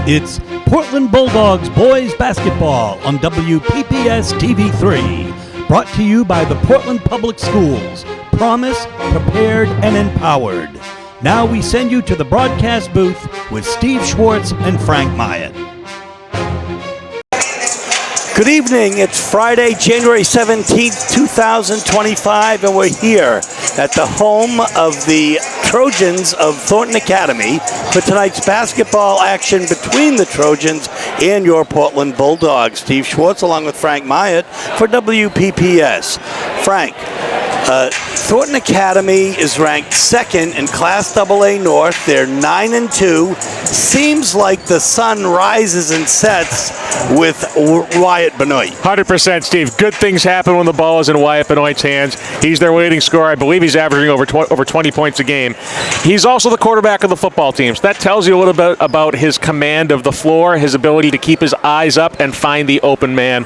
It's Portland Bulldogs boys basketball on WPPS TV3. Brought to you by the Portland Public Schools. Promise, prepared, and empowered. Now we send you to the broadcast booth with Steve Schwartz and Frank Myatt. Good evening. It's Friday, January 17th, 2025, and we're here at the home of the Trojans of Thornton Academy for tonight's basketball action between the Trojans and your Portland Bulldogs. Steve Schwartz along with Frank Myatt for WPPS. Frank, Thornton Academy is ranked second in Class AA North. They're 9-2. Seems like the sun rises and sets with Wyatt Benoit. 100%, Steve. Good things happen when the ball is in Wyatt Benoit's hands. He's their leading scorer. I believe he's averaging over 20 points a game. He's also the quarterback of the football team. So that tells you a little bit about his command of the floor, his ability to keep his eyes up and find the open man.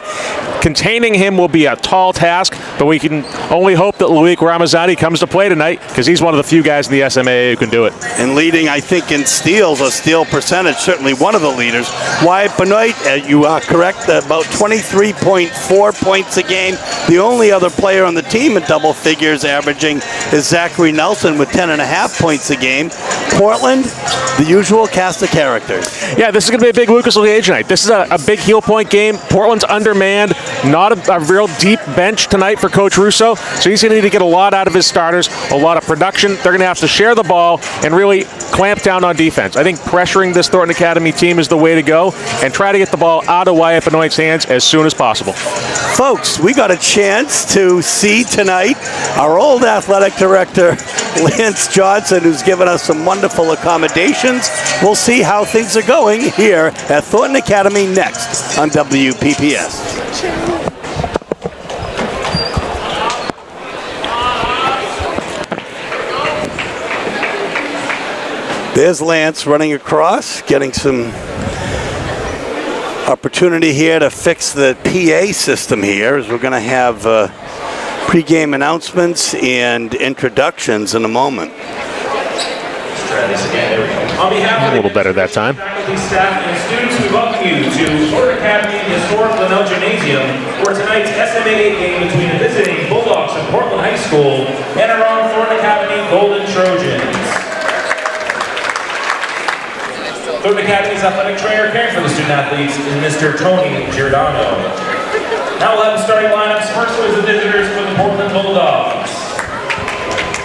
Containing him will be a tall task, but we can only hope that Loic Ramazani comes to play tonight because he's one of the few guys in the SMAA who can do it. And leading, I think, in steals, a steal percentage, certainly one of the leaders. Wyatt Benoit, you are correct, about 23.4 points a game. The only other player on the team in double figures averaging is Zachary Nelson with 10.5 points a game. Portland, the usual cast of characters. Yeah, this is going to be a big Lucas Legage tonight. This is a big heel point game. Portland's undermanned, not a real deep bench tonight for Coach Russo, so he's going to need to get a lot out of his starters, a lot of production. They're going to have to share the ball and really clamp down on defense. I think pressuring this Thornton Academy team is the way to go and try to get the ball out of Wyatt Benoit's hands as soon as possible. Folks, we got a chance to see tonight our old athletic director, Lance Johnson, who's given us some wonderful accommodations. We'll see how things are going here at Thornton Academy next on WPPS. There's Lance running across, getting some opportunity here to fix the PA system here, as we're going to have pregame announcements and introductions in a moment. A little better that time. Faculty, staff, and students, we welcome you to Thornton Academy Historic Linnell Gymnasium for tonight's SMAA game between the visiting Bulldogs of Portland High School and our own Thornton Academy Golden Trojans. Thornton Academy's athletic trainer caring for the student athletes is Mr. Tony Giordano. Now we'll have the starting lineups. First was the visitors for the Portland Bulldogs.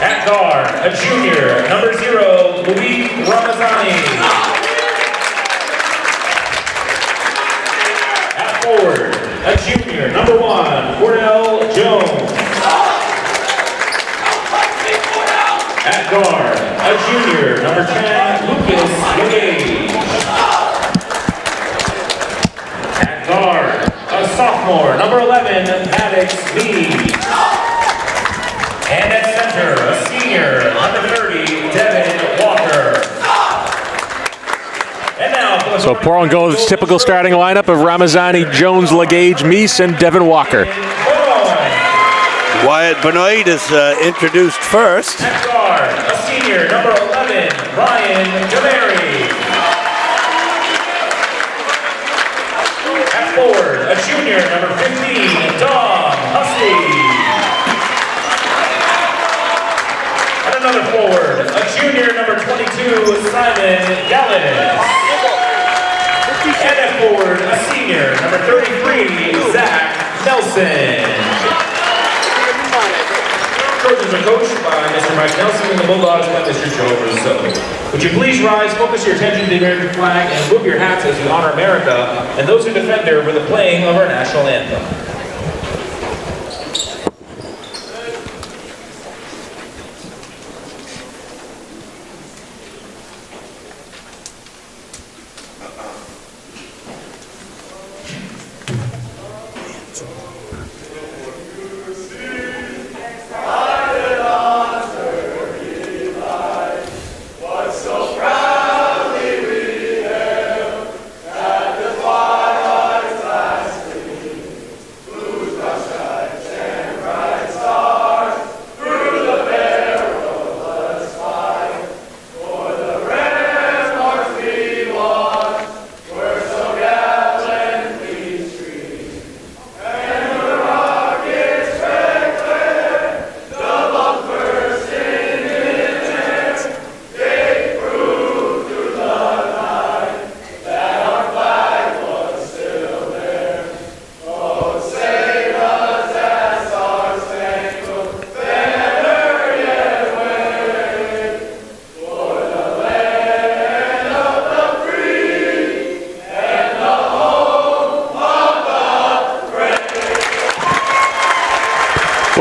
At guard, a junior, number 0, Loic Ramazani. At forward, a junior, number 1, Cordell Jones. At guard, a junior, number 10, Lucas Legage. At guard, a sophomore, number 11, Maddox Lee. And at center, a senior, number 30, Devin Walker. And now, so Portland goes typical starting lineup of Ramazani, Jones, Legage, Meese, and Devin Walker. Wyatt Benoit is introduced first. At guard, a senior, number 11, Ryan Demery. At forward, a junior, number 15, Dom Husky. And another forward, a junior, number 22, Simon Gallis. And at forward, a senior, number 33, Zach Nelson. Trojans are coached by Mr. Mike Nelson and the Bulldogs by Mr. Joe Russo. Would you please rise, focus your attention to the American flag, and move your hats as we honor America and those who defend her with the playing of our national anthem.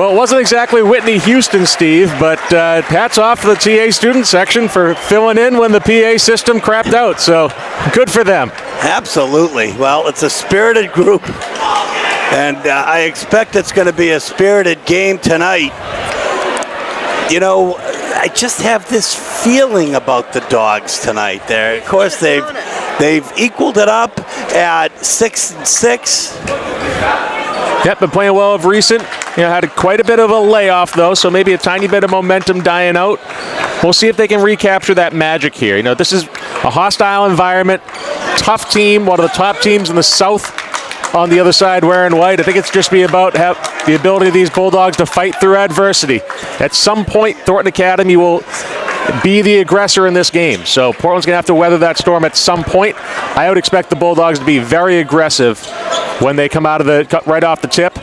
Well, it wasn't exactly Whitney Houston, Steve, but hats off to the TA student section for filling in when the PA system crapped out. So good for them. Absolutely. Well, it's a spirited group, and I expect it's going to be a spirited game tonight. You know, I just have this feeling about the Dogs tonight. There, of course, they've equaled it up at 6-6. Yep, been playing well of recent. Had quite a bit of a layoff, though, so maybe a tiny bit of momentum dying out. We'll see if they can recapture that magic here. This is a hostile environment, tough team, one of the top teams in the South on the other side wearing white. I think it's just be about the ability of these Bulldogs to fight through adversity. At some point, Thornton Academy will be the aggressor in this game. So Portland's going to have to weather that storm at some point. I would expect the Bulldogs to be very aggressive when they come out of right off the tip.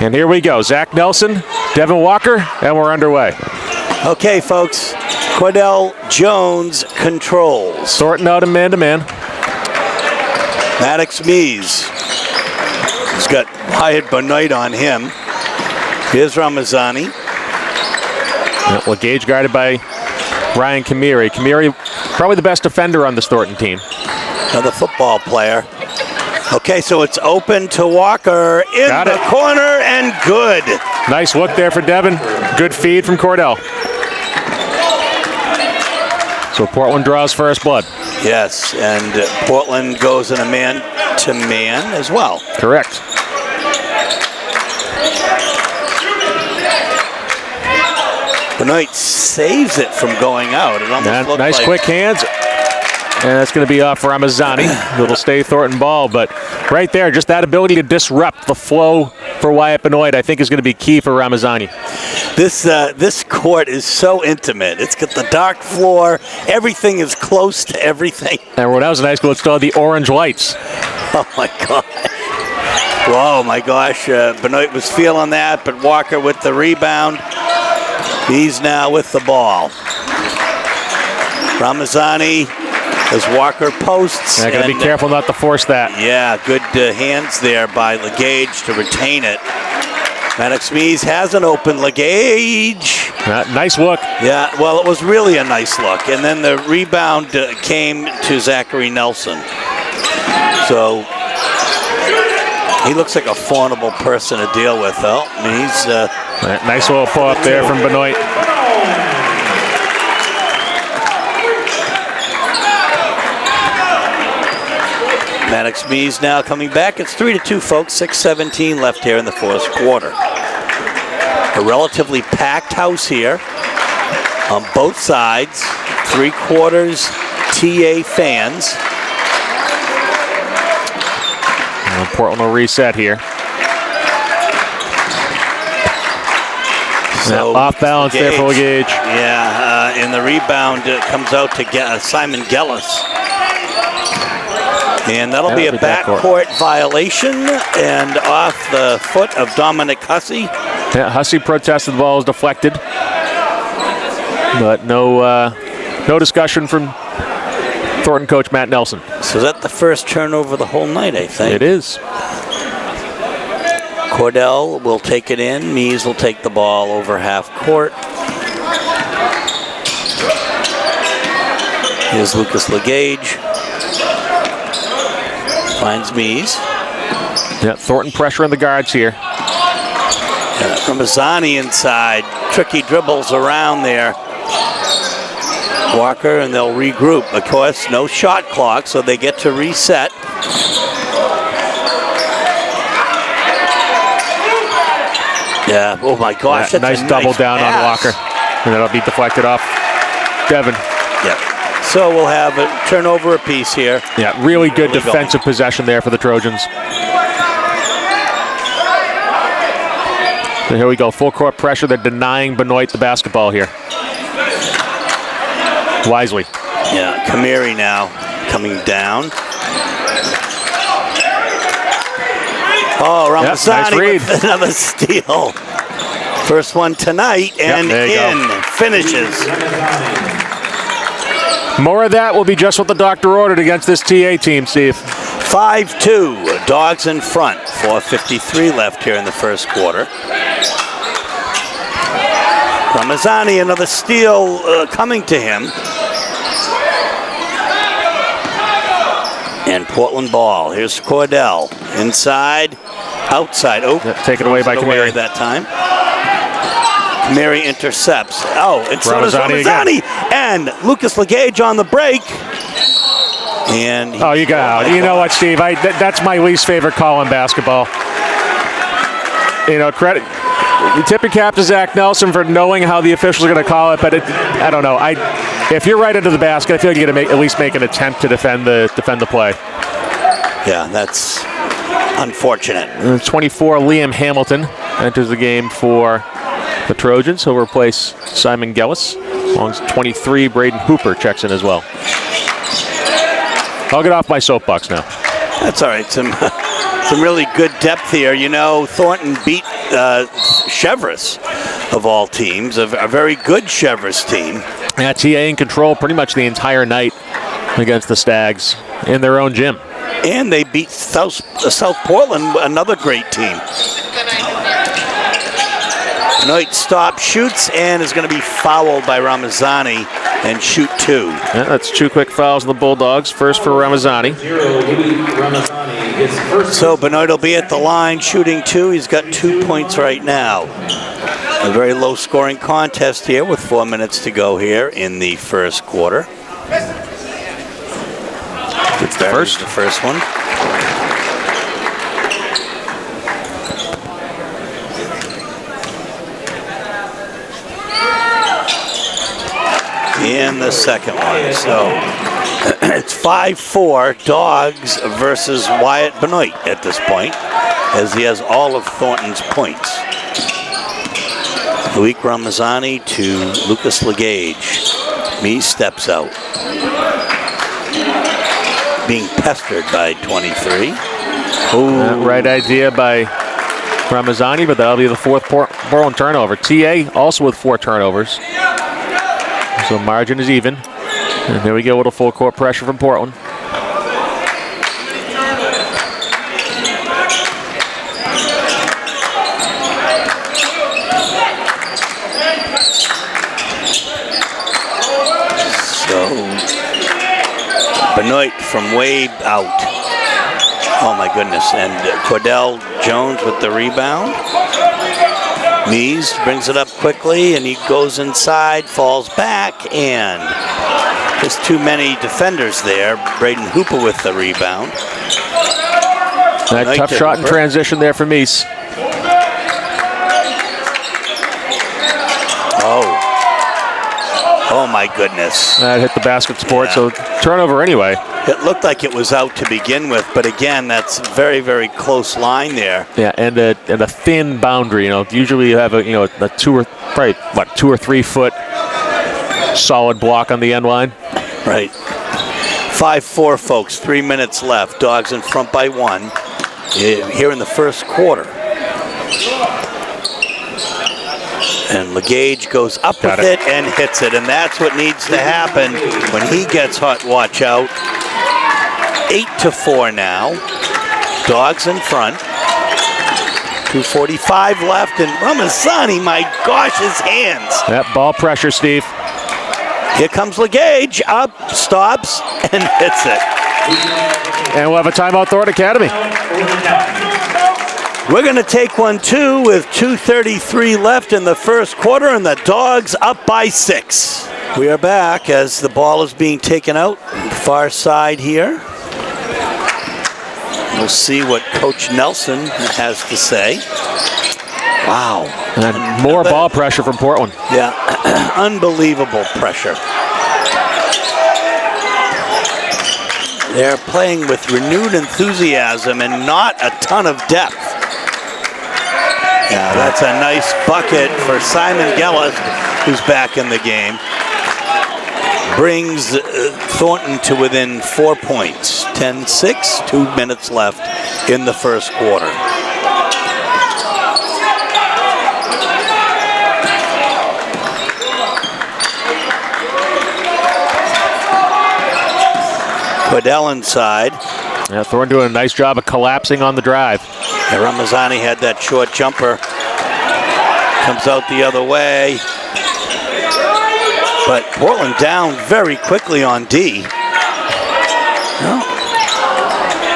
And here we go. Zach Nelson, Devin Walker, and we're underway. Okay, folks. Cordell Jones controls. Thornton out in man-to-man. Maddox Mees. He's got Hyatt Benoit on him. Here's Ramazani. Gage guarded by Ryan Kamiri. Kamiri, probably the best defender on this Thornton team. Another football player. Okay, so it's open to Walker in the corner, and good. Nice look there for Devin. Good feed from Cordell. So Portland draws first blood. Yes, and Portland goes in a man-to-man as well. Correct. Benoit saves it from going out. It almost looked nice like quick hands. And that's going to be off Ramazani. Little stay Thornton ball, but right there, just that ability to disrupt the flow for Wyatt Benoit, I think, is going to be key for Ramazani. This court is so intimate. It's got the dark floor. Everything is close to everything. And when I was in high school, it's called the orange lights. Oh, my God. Whoa, my gosh. Benoit was feeling that, but Walker with the rebound. He's now with the ball. Ramazani as Walker posts. I got to be careful not to force that. Yeah, good hands there by Legage to retain it. Maddox Mees has an open Legage. Nice look. Yeah, well, it was really a nice look. And then the rebound came to Zachary Nelson. So he looks like a formidable person to deal with, though. I mean, he's nice little pull up there from Benoit. Maddox Mees now coming back. It's 3-2, folks. 6:17 left here in the fourth quarter. A relatively packed house here on both sides. 3/4 TA fans. Well, Portland will reset here. So off balance there for Legage. Yeah, and the rebound comes out to Simon Gellis. And that'll be a backcourt violation and off the foot of Dominic Hussey. Yeah, Hussey protested the ball was deflected. But no discussion from Thornton coach Matt Nelson. So that's the first turnover of the whole night, I think. It is. Cordell will take it in. Mees will take the ball over half court. Here's Lucas Legage. Finds Mees. Yeah, Thornton pressure on the guards here. Ramazani inside. Tricky dribbles around there. Walker, and they'll regroup. Of course, no shot clock, so they get to reset. Yeah, oh my gosh. That's nice double down pass on Walker. And that'll be deflected off Devin. Yep. So we'll have a turnover apiece here. Yeah, really good defensive possession there for the Trojans. So here we go, full court pressure. They're denying Benoit the basketball here. Wisely. Yeah, Kamiri now coming down. Oh, Ramazani with another steal. First one tonight, and finishes. More of that will be just what the doctor ordered against this TA team, Steve. 5-2, Dogs in front. 4:53 left here in the first quarter. Ramazani, another steal coming to him. And Portland ball. Here's Cordell. Inside, outside. Oh, taken away by Kamari that time. Kamari intercepts. Oh, and so does Ramazani. And Lucas Legage on the break. And oh, you got out. You know what, Steve? That's my least favorite call in basketball. You know, credit. You tip your cap to Zach Nelson for knowing how the officials are going to call it, but I don't know. If you're right into the basket, I feel like you got to at least make an attempt to defend the play. Yeah, that's unfortunate. 24, Liam Hamilton enters the game for the Trojans. He'll replace Simon Gellis. Along 23, Braden Hooper checks in as well. I'll get off my soapbox now. That's all right. Some really good depth here. You know, Thornton beat Chevrolet, of all teams, a very good Chevrolet team. Yeah, TA in control pretty much the entire night against the Stags in their own gym. And they beat South Portland, another great team. Benoit stops, shoots, and is going to be fouled by Ramazani and shoot 2. Yeah, that's 2 quick fouls on the Bulldogs. First for Ramazani. So Benoit will be at the line shooting 2. He's got 2 points right now. A very low-scoring contest here with 4 minutes to go here in the first quarter. It's the first one. In the second one. So it's 5-4 Dogs versus Wyatt Benoit at this point, as he has all of Thornton's points. Loic Ramazani to Lucas Legage. Me steps out. Being pestered by 23. Right idea by Ramazani, but that'll be the 4th Portland turnover. TA also with 4 turnovers. So margin is even. And there we go with a full court pressure from Portland. So Benoit from way out. Oh my goodness. And Cordell Jones with the rebound. Mees brings it up quickly, and he goes inside, falls back, and just too many defenders there. Braden Hooper with the rebound. That tough shot in transition there for Mees. Oh my goodness. That hit the basket support, so turnover anyway. It looked like it was out to begin with, but again, that's a very, very close line there. Yeah, and a thin boundary. You know, usually you have a 2 or 3 foot solid block on the end line. Right. 5-4, folks. 3 minutes left. Dogs in front by 1 here in the first quarter. And Legage goes up with it and hits it, and that's what needs to happen when he gets hot. Watch out. 8-4 now. Dogs in front. 2:45 left, and Ramazani, my gosh, his hands. That ball pressure, Steve. Here comes Legage, up, stops, and hits it. And we'll have a timeout, Thornton Academy. We're going to take one, too, with 2:33 left in the first quarter, and the Dogs up by 6. We are back as the ball is being taken out, far side here. We'll see what Coach Nelson has to say. Wow. And more ball pressure from Portland. Yeah, unbelievable pressure. They're playing with renewed enthusiasm and not a ton of depth. Yeah, that's a nice bucket for Simon Gellis, who's back in the game. Brings Thornton to within 4 points. 10-6, 2 minutes left in the first quarter. Cordell inside. Yeah, Thornton doing a nice job of collapsing on the drive. And Ramazani had that short jumper. Comes out the other way. But Portland down very quickly on D. No.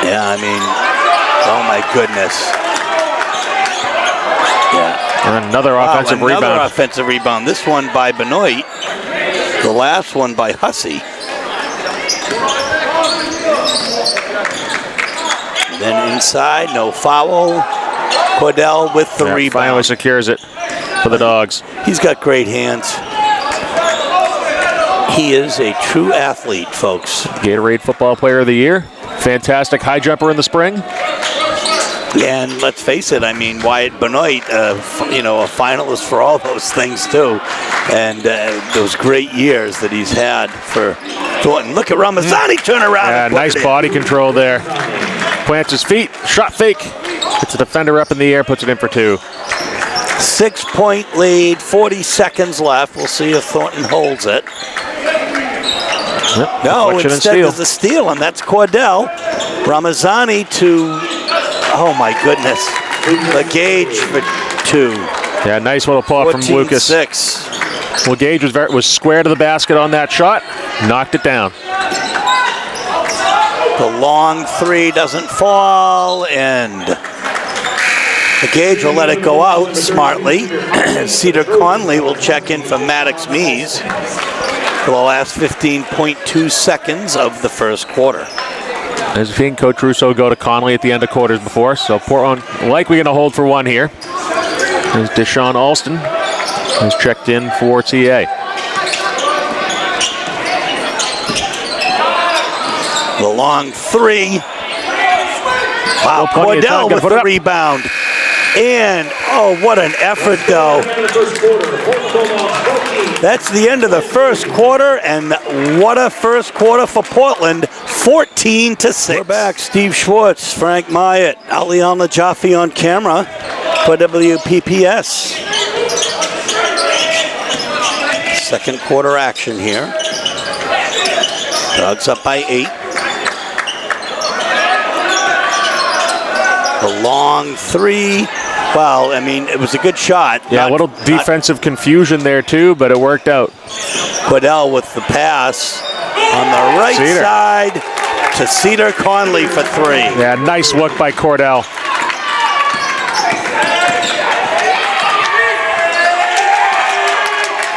Yeah, I mean, oh my goodness. Yeah. And another offensive rebound. Another offensive rebound. This one by Benoit. The last one by Hussey. Then inside, no foul. Cordell with the rebound. Finally secures it for the Dogs. He's got great hands. He is a true athlete, folks. Gatorade Football Player of the Year. Fantastic high jumper in the spring. And let's face it, I mean, Wyatt Benoit, a finalist for all those things too. And those great years that he's had for Thornton. Look at Ramazani turn around. Yeah, nice body control there. Plants his feet, shot fake. Gets the defender up in the air, puts it in for 2. 6-point lead, 40 seconds left. We'll see if Thornton holds it. Yep, no, instead there's a steal, and that's Cordell. Ramazani to, oh my goodness, LeGage for 2. Yeah, nice little pull up from Lucas. 14-6. LeGage was square to the basket on that shot, knocked it down. The long 3 doesn't fall, and LeGage will let it go out smartly. Cedar Conley will check in for Maddox Mees for the last 15.2 seconds of the first quarter. As we've seen Coach Russo go to Conley at the end of quarters before, so Portland likely going to hold for 1 here. As Deshaun Alston has checked in for TA. The long 3. Wow, Cordell with the rebound. And, oh, what an effort, though. That's the end of the first quarter, and what a first quarter for Portland, 14-6. We're back. Steve Schwartz, Frank Myatt, Ali Al-Najafi on camera for WPPS. Second quarter action here. Dogs up by 8. The long 3. Well, I mean, it was a good shot. Yeah, a little defensive confusion there, too, but it worked out. Cordell with the pass on the right side to Cedar Conley for 3. Yeah, nice look by Cordell.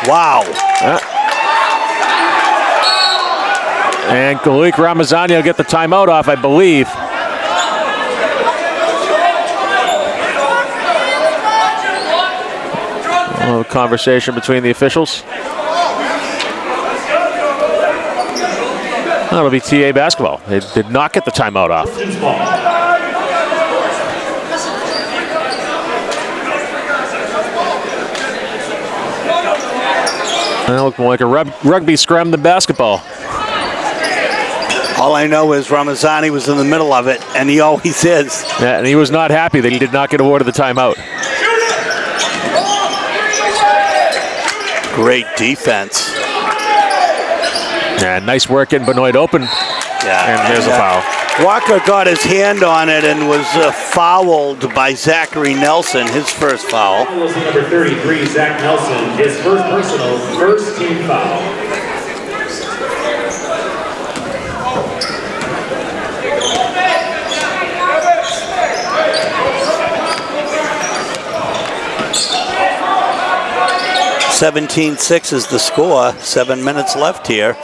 Wow. And Malik Ramazani will get the timeout off, I believe. A little conversation between the officials. That'll be TA basketball. They did not get the timeout off. That looked more like a rugby scrum than basketball. All I know is Ramazani was in the middle of it, and he always is. Yeah, and he was not happy that he did not get awarded the timeout. Great defense. Yeah, nice work getting Benoit open. Yeah, and there's a foul. Walker got his hand on it and was fouled by Zachary Nelson, his first foul. Number 33, Zach Nelson, his first personal, first team foul. (17-6) is the score. 7 minutes left here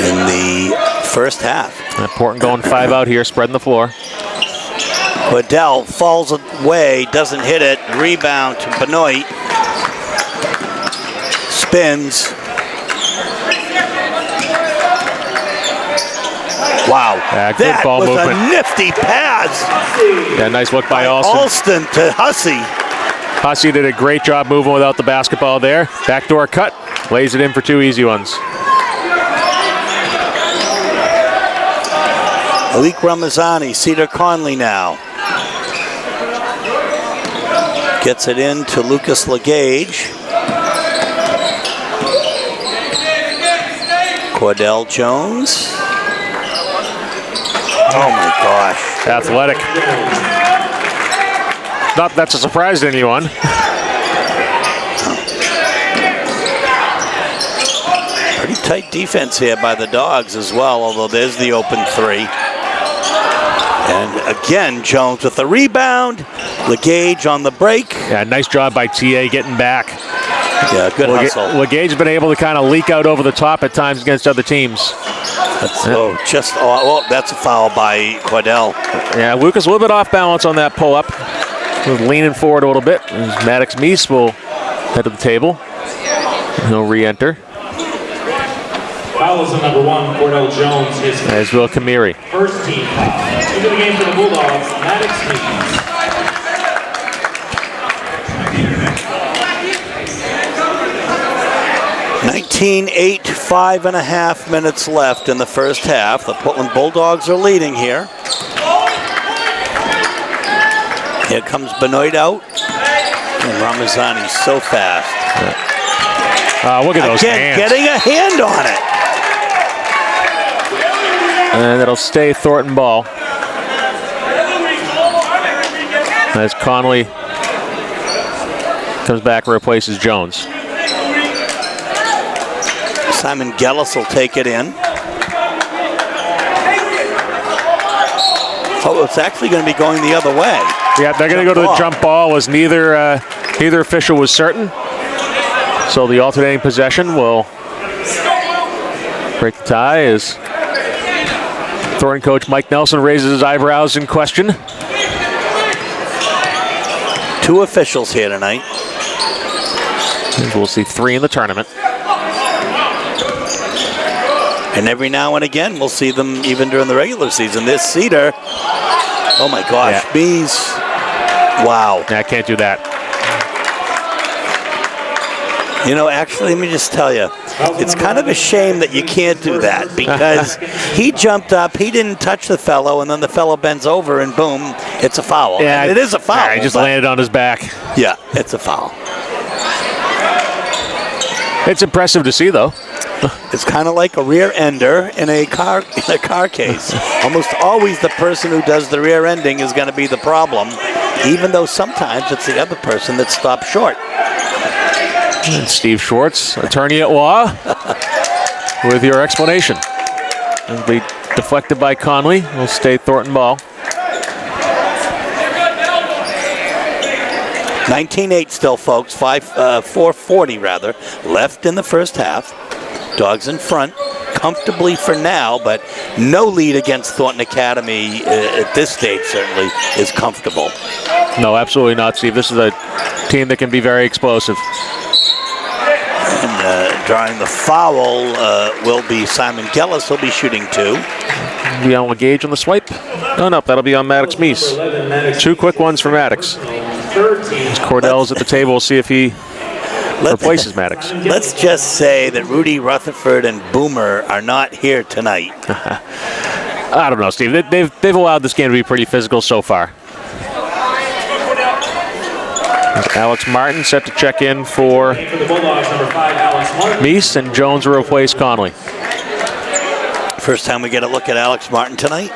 in the first half. Portland going 5 out here, spreading the floor. Cordell falls away, doesn't hit it. Rebound to Benoit. Spins. Wow, good ball was movement. A nifty pass. Yeah, nice look by Alston. Alston to Hussey. Hussey did a great job moving without the basketball there. Backdoor cut, lays it in for 2 easy ones. Malik Ramazani, Cedar Conley now. Gets it in to Lucas LeGage. Cordell Jones. Oh my gosh. Athletic. Not that's a surprise to anyone. Pretty tight defense here by the Dogs as well, although there's the open three. And again, Jones with the rebound. LeGage on the break. Yeah, nice job by TA getting back. Yeah, good hustle. LeGage's been able to kind of leak out over the top at times against other teams. That's a foul by Cordell. Yeah, Lucas a little bit off balance on that pull-up. Leaning forward a little bit. Maddox Meese will head to the table. He'll re-enter. Fouls on number 1, Cordell Jones. His As will Kamiri. first team foul. Into the game for the Bulldogs, Maddox Meese. 19-8, 5.5 minutes left in the first half. The Portland Bulldogs are leading here. Here comes Benoit out. And Ramazani's so fast. Look at those Again, hands. getting a hand on it. And it'll stay Thornton ball. As Conley comes back and replaces Jones. Simon Gellis will take it in. Oh, it's actually going to be going the other way. Yeah, they're going to go to the jump ball as neither official was certain. So the alternating possession will break the tie as Thornton coach Mike Nelson raises his eyebrows in question. 2 officials here tonight. And we'll see 3 in the tournament. And every now and again, we'll see them even during the regular season. This Cedar, oh my gosh, Yeah. Bees, wow. Yeah, I can't do that. You know, actually, let me just tell you, it's kind of a shame that you can't do that because he jumped up, he didn't touch the fellow, and then the fellow bends over and boom, it's a foul. Yeah, And it is a foul. Yeah, he just landed on his back. Yeah, it's a foul. It's impressive to see, though. It's kind of like a rear ender in a car case. Almost always the person who does the rear ending is going to be the problem, even though sometimes it's the other person that stops short. And Steve Schwartz, attorney at law, with your explanation. It'll be deflected by Conley. Will stay Thornton ball. 19-8 still, folks. 4:40 rather left in the first half. Dogs in front, comfortably for now, but no lead against Thornton Academy at this stage certainly is comfortable. No, absolutely not, Steve. This is a team that can be very explosive. And drawing the foul will be Simon Gellis. He'll be shooting 2. Be on LeGage on the swipe. No, that'll be on Maddox Meese. 2 quick ones for Maddox. Cordell's at the table. We'll see if he replaces Maddox. Let's just say that Rudy Rutherford and Boomer are not here tonight. I don't know, Steve. They've allowed this game to be pretty physical so far. Alex Martin set to check in for Meese, and Jones will replace Conley. First time we get a look at Alex Martin tonight.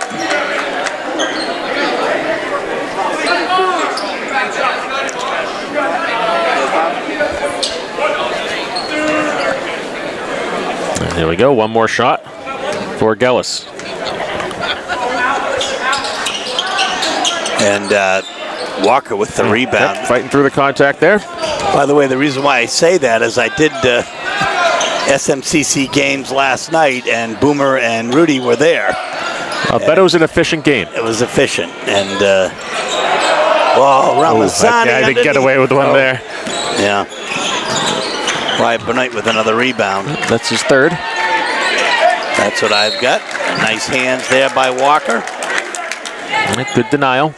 And here we go. One more shot for Gellis. And Walker with the rebound. Yep, fighting through the contact there. By the way, the reason why I say that is I did SMCC games last night, and Boomer and Rudy were there. I bet it was an efficient game. It was efficient, and Ramazani. I didn't get away with one there. Yeah. Wyatt Benoit with another rebound. That's his 3rd. That's what I've got. Nice hands there by Walker. Good denial.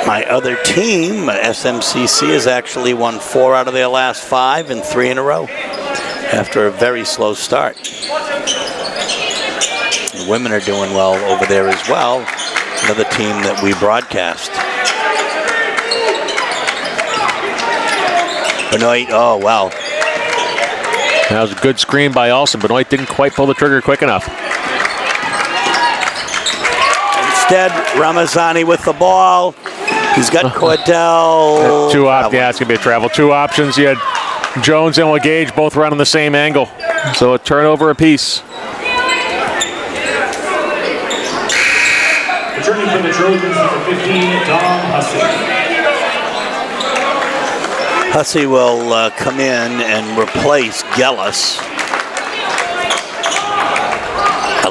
My other team, SMCC, has actually won 4 out of their last 5 and 3 in a row after a very slow start. The women are doing well over there as well. Another team that we broadcast. Benoit, oh wow. That was a good screen by Olsen. Benoit didn't quite pull the trigger quick enough. Instead, Ramazani with the ball. He's got Cordell. Two options. Yeah, it's going to be a travel. Two options. You had Jones and LeGage both running the same angle. So a turnover apiece. Returning for the Trojans, number 15, Tom Hussey. Hussey will come in and replace Gellis.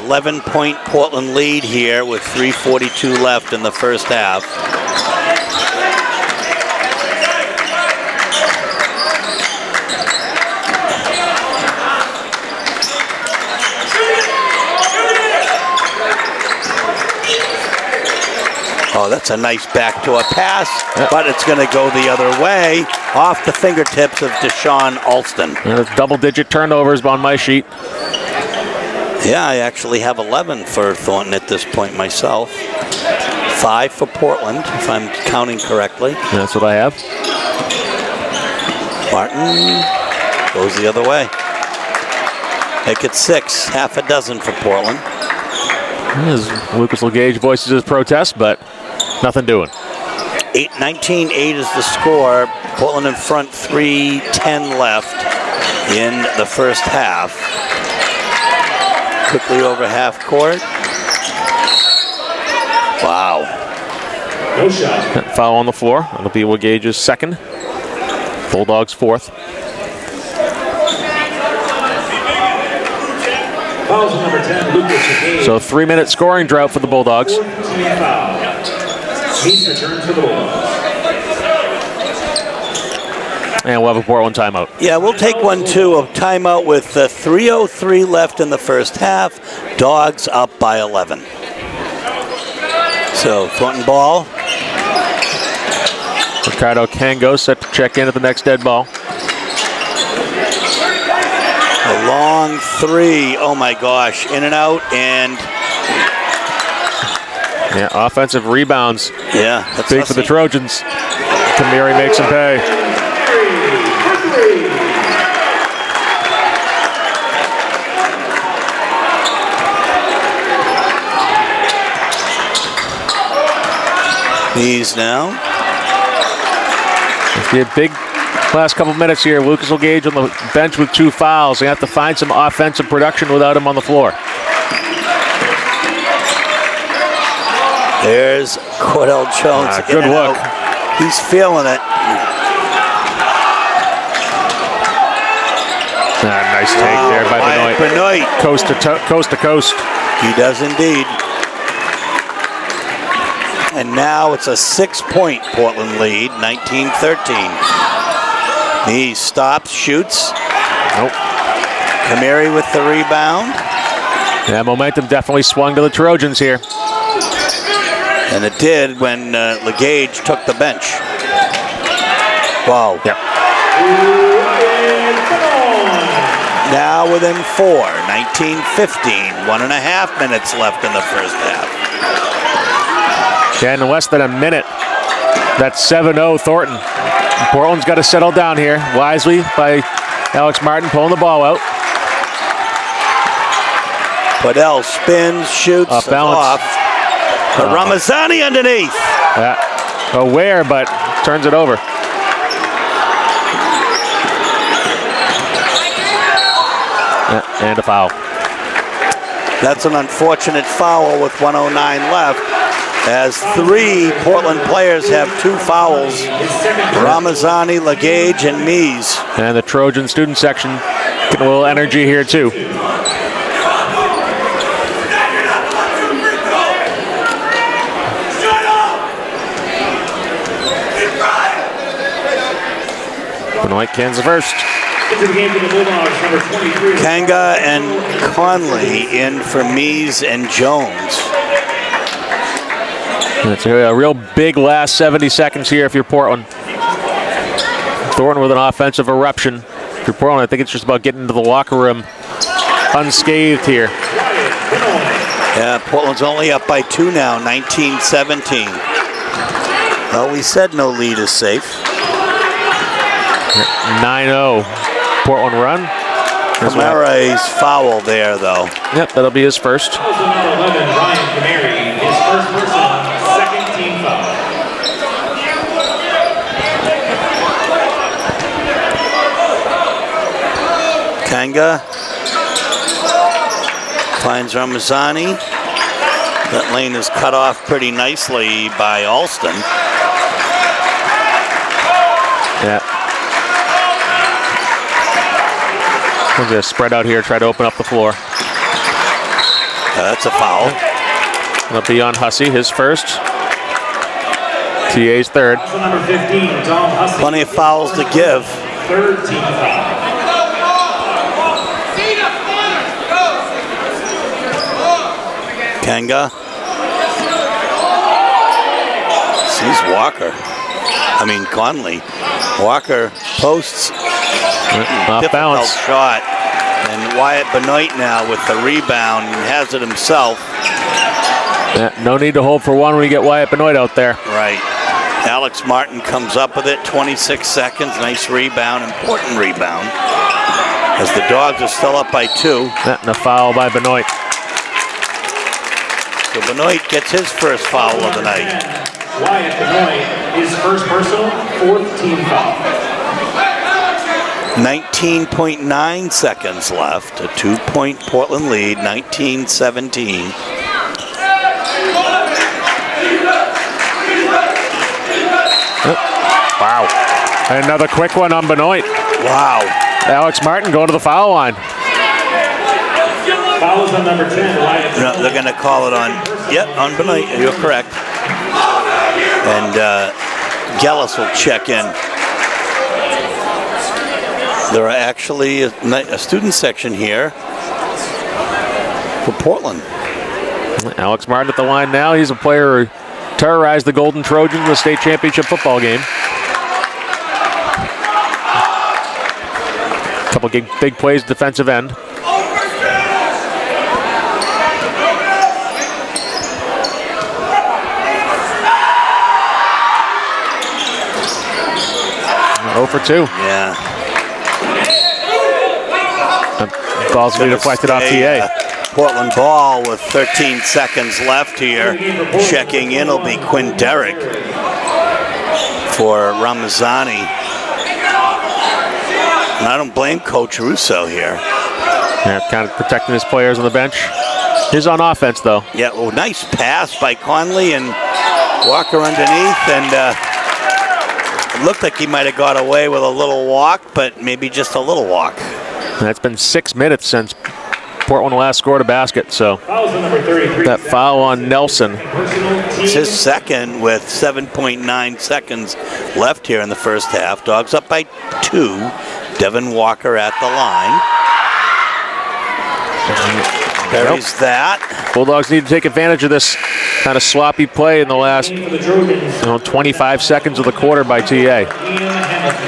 11-point Portland lead here with 3:42 left in the first half. Oh, that's a nice backdoor pass, but it's going to go the other way off the fingertips of Deshaun Alston. Double-digit turnovers on my sheet. Yeah, I actually have 11 for Thornton at this point myself. 5 for Portland, if I'm counting correctly. That's what I have. Martin goes the other way. Make it 6, half a dozen for Portland. As Lucas LeGage voices his protest, but nothing doing. 19-8 is the score. Portland in front, 3:10 left in the first half. Quickly over half court. Wow. No shot. Foul on the floor. That'll be LeGage's second. Bulldogs fourth. Fouls on number 10, Lucas LeGage. So 3-minute scoring drought for the Bulldogs. He's returned for the Bulldogs. And we'll have a Portland timeout. Yeah, we'll take one too. A timeout with 3:03 left in the first half. Dogs up by 11. So Thornton ball. Ricardo Kango set to check in at the next dead ball. A long three. Oh my gosh. In and out and. Yeah, offensive rebounds. Yeah, that's big for the Trojans. Kamiri makes him pay. Knees now. It's be a big last couple minutes here. Lucas LeGage on the bench with 2 fouls. They have to find some offensive production without him on the floor. There's Cordell Jones. Good look. He's feeling it. Nice take there by Benoit. Coast to coast. He does indeed. And now it's a 6-point Portland lead, 19-13. He stops, shoots. Nope. Kamiri with the rebound. Yeah, momentum definitely swung to the Trojans here. And it did when LeGage took the bench. Wow. Yep. Now within 4, 19-15. 1.5 minutes left in the first half. Yeah, in less than a minute. That's 7-0 Thornton. Portland's got to settle down here. Wisely by Alex Martin pulling the ball out. Cordell spins, shoots, off balance. Off. But Ramazani underneath. Yeah. Aware, but turns it over. Yeah, and a foul. That's an unfortunate foul with 1:09 left. As 3 Portland players have 2 fouls. Ramazani, LeGage, and Mies. And the Trojan student section getting a little energy here too. Benoit cans the first. Kanga and Conley in for Mies and Jones. It's a real big last 70 seconds here if you're Portland. Thornton with an offensive eruption. If you're Portland, I think it's just about getting into the locker room unscathed here. Yeah, Portland's only up by 2 now, 19-17. Well, we said no lead is safe. 9-0 Portland run. Kamara's foul there, though. Yep, that'll be his first. Ryan Kamari, his First personal, second team foul. Kanga finds Ramazani. That lane is cut off pretty nicely by Alston. Yeah. We're going to spread out here, try to open up the floor. That's a foul. It'll be on Hussey, his first. TA's third. Number 15, Tom Hussey. Plenty of fouls to give. Third team foul. Kanga sees Walker. Conley. Walker posts. Off Difficult balance. shot. And Wyatt Benoit now with the rebound and has it himself. Yeah, no need to hold for one when you get Wyatt Benoit out there. Right. Alex Martin comes up with it. 26 seconds. Nice rebound. Important rebound. As the Dogs are still up by 2. Yeah, and a foul by Benoit. So Benoit gets his first foul of the night. Wyatt Benoit, his first personal, fourth team foul. 19.9 seconds left. A 2-point Portland lead, 19-17. Wow. Another quick one on Benoit. Wow. Alex Martin going to the foul line. Foul is on number 10, Wyatt. No, they're going to call it on Benoit. You're correct. And Gellis will check in. There are actually a student section here for Portland. Alex Martin at the line now. He's a player who terrorized the Golden Trojans in the state championship football game. A couple big plays defensive end. For 2. Yeah. Ball's going to be deflected off TA. Portland ball with 13 seconds left here. Checking in will be Quinn Derrick for Ramazani. And I don't blame Coach Russo here. Yeah, kind of protecting his players on the bench. He's on offense, though. Yeah, well, nice pass by Conley and Walker underneath. And it looked like he might have got away with a little walk, but maybe just a little walk. And it's been 6 minutes since Portland last scored a basket, so that foul on Nelson. It's his second with 7.9 seconds left here in the first half. Dogs up by 2. Devin Walker at the line. Buries that. Bulldogs need to take advantage of this kind of sloppy play in the last 25 seconds of the quarter by TA.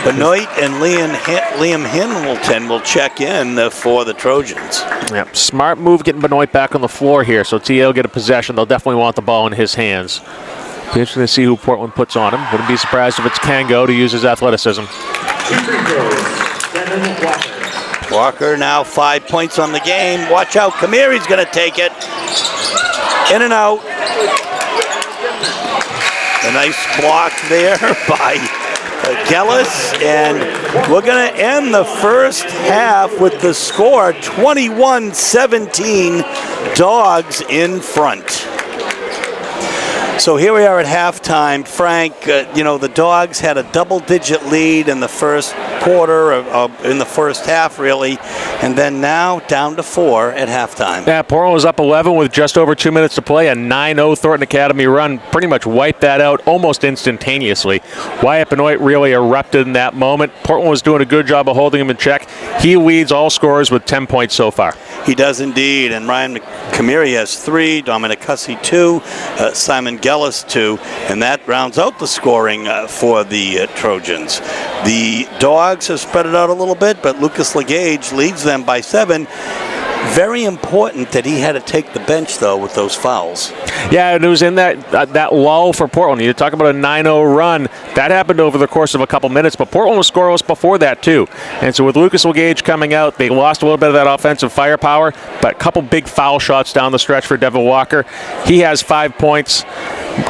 Benoit and Liam Hamilton will check in for the Trojans. Yep, smart move getting Benoit back on the floor here, so TA will get a possession. They'll definitely want the ball in his hands. Be interesting to see who Portland puts on him. Wouldn't be surprised if it's Kango to use his athleticism. Walker now 5 points on the game. Watch out, Kamiri's going to take it. In and out. A nice block there by Gellis, and we're going to end the first half with the score 21-17, Dogs in front. So here we are at halftime. Frank, the Dogs had a double-digit lead in the first quarter, in the first half, really, and then now down to 4 at halftime. Yeah, Portland was up 11 with just over 2 minutes to play. A 9-0 Thornton Academy run pretty much wiped that out almost instantaneously. Wyatt Benoit really erupted in that moment. Portland was doing a good job of holding him in check. He leads all scorers with 10 points so far. He does indeed, and Ryan Kamiri has 3, Dominic Hussey 2, Simon Gellis 2, and that rounds out the scoring for the Trojans. The Dogs have spread it out a little bit, but Lucas Legage leads them by 7. Very important that he had to take the bench, though, with those fouls. Yeah, and it was in that lull for Portland. You talk about a 9-0 run. That happened over the course of a couple minutes, but Portland was scoreless before that, too. And so with Lucas LeGage coming out, they lost a little bit of that offensive firepower, but a couple big foul shots down the stretch for Devin Walker. He has 5 points.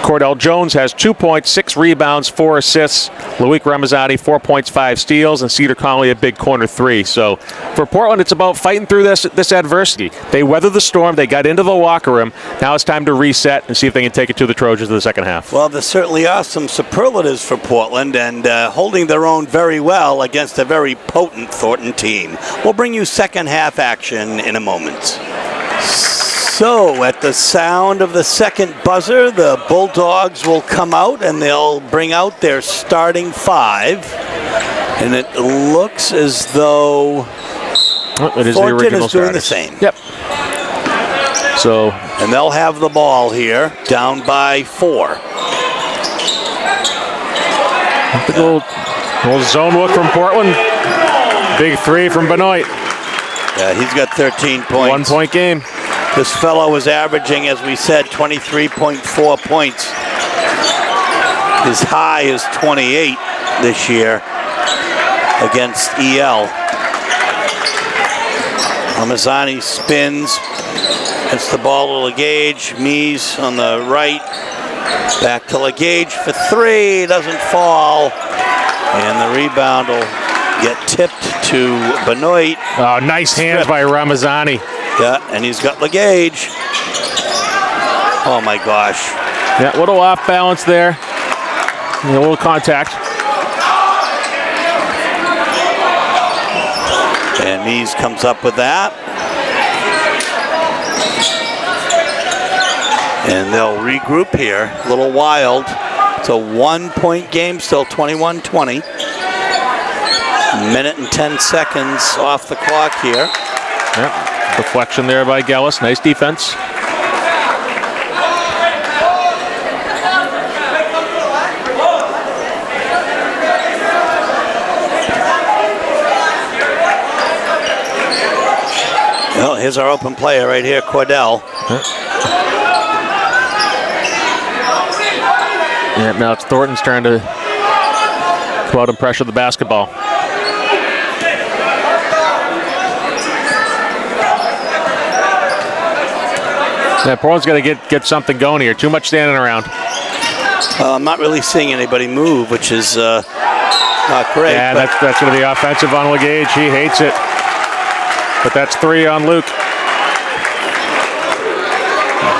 Cordell Jones has 2 points, 6 rebounds, 4 assists. Loic Ramazzani, 4 points, 5 steals, and Cedar Connolly a big corner 3. So for Portland, it's about fighting through this adversity. They weathered the storm. They got into the locker room. Now it's time to reset and see if they can take it to the Trojans in the second half. Well, there certainly are some superlatives for Portland, and holding their own very well against a very potent Thornton team. We'll bring you second half action in a moment. So, at the sound of the second buzzer, the Bulldogs will come out and they'll bring out their starting 5. And it looks as though Thornton is doing the same. Yep. So, and they'll have the ball here, down by 4. The little zone look from Portland. Big 3 from Benoit. Yeah, he's got 13 points. 1 point game. This fellow was averaging, as we said, 23.4 points. His high is 28 this year against EL. Ramazzani spins, gets the ball to LeGage. Mies on the right. Back to LeGage for 3. Doesn't fall. And the rebound will get tipped to Benoit. Oh, nice hands by Ramazzani. Yeah, and he's got LeGage. Oh my gosh. Yeah, a little off balance there. A little contact. And Mies comes up with that. And they'll regroup here. A little wild. It's a 1 point game still, 21-20. Minute and 10 seconds off the clock here. Yep. Deflection there by Gellis. Nice defense. Well, here's our open player right here, Cordell. Yeah, now it's Thornton's turn to go out and pressure the basketball. Yeah, Portland's got to get something going here. Too much standing around. I'm not really seeing anybody move, which is not great. Yeah, that's going to be offensive on LeGage. He hates it. But that's 3 on Luke.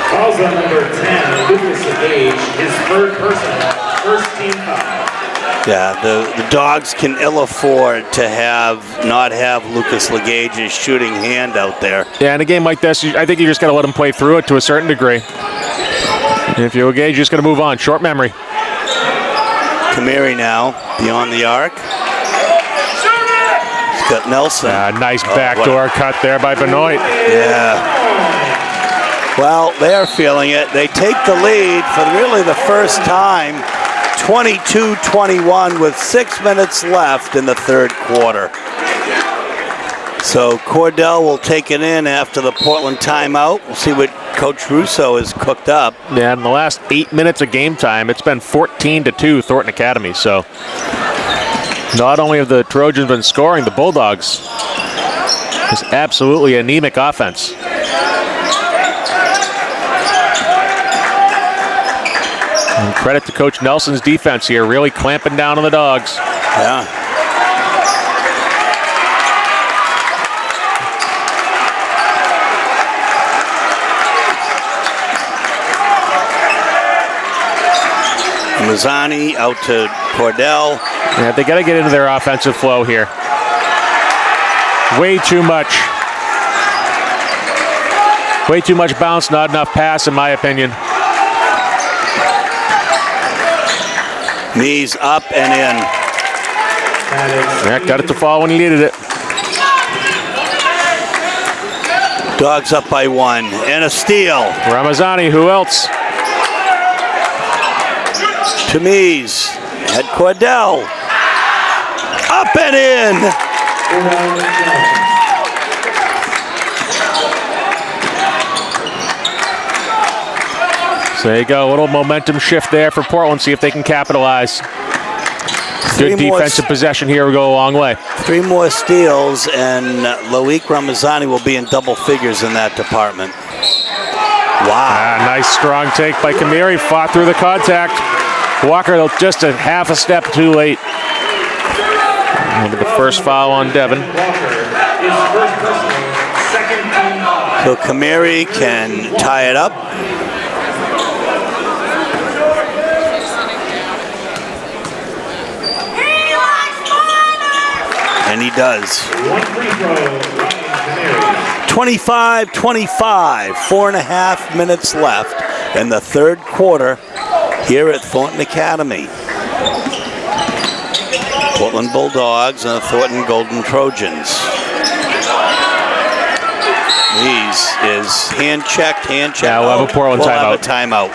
Calls on number 10, Lucas LeGage, his third personal, first team foul. Yeah, the Dogs can ill afford to not have Lucas LeGage's shooting hand out there. Yeah, in a game like this, I think you just got to let him play through it to a certain degree. And if you're LeGage, you're just going to move on. Short memory. Kamiri now beyond the arc. He's got Nelson. Nice backdoor cut there by Benoit. Yeah. Well, they're feeling it. They take the lead for really the first time, 22-21 with 6 minutes left in the third quarter. So Cordell will take it in after the Portland timeout. We'll see what Coach Russo has cooked up. Yeah, in the last 8 minutes of game time, it's been 14-2 Thornton Academy. So not only have the Trojans been scoring, the Bulldogs is absolutely anemic offense. And credit to Coach Nelson's defense here, really clamping down on the Dogs. Yeah. Mazzani out to Cordell. Yeah, they got to get into their offensive flow here. Way too much. Way too much bounce, not enough pass, in my opinion. Knees up and in. Yeah, got it to fall when he needed it. Dogs up by 1 and a steal. Ramazzani, who else? To Mies. Had Cordell. Up and in. So there you go, a little momentum shift there for Portland. See if they can capitalize. Good defensive possession here will go a long way. 3 more steals, and Loic Ramazani will be in double figures in that department. Wow. Nice strong take by Kamiri. Fought through the contact. Walker just a half a step too late. Maybe the first foul on Devin. So Kamiri can tie it up. And he does. 25-25, 4.5 minutes left in the third quarter here at Thornton Academy. Portland Bulldogs and the Thornton Golden Trojans. These is hand checked. Yeah, we'll have a Portland timeout.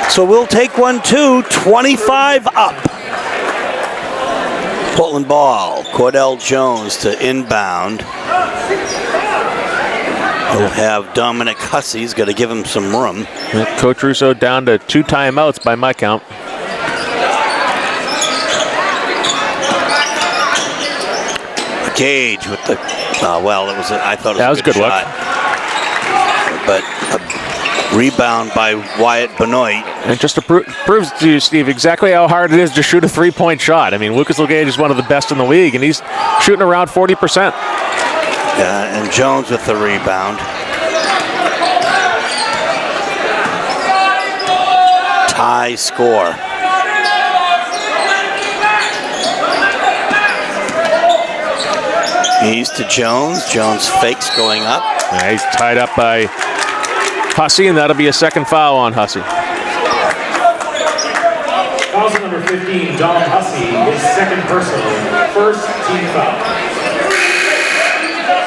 So we'll take one too, 25 up. Portland ball, Cordell Jones to inbound. He'll have Dominic Hussey. He's got to give him some room. Coach Russo down to 2 timeouts by my count. Gage with the, well, it was. I thought it was a good look. But a rebound by Wyatt Benoit. And just to proves to you, Steve, exactly how hard it is to shoot a 3-point shot. I mean, Lucas Legage is one of the best in the league, and he's shooting around 40%. Yeah, and Jones with the rebound. Tie score. He's to Jones. Jones fakes going up. Yeah, he's tied up by Hussey, and that'll be a second foul on Hussey. Foul number 15, Dom Hussey, his second personal, first team foul.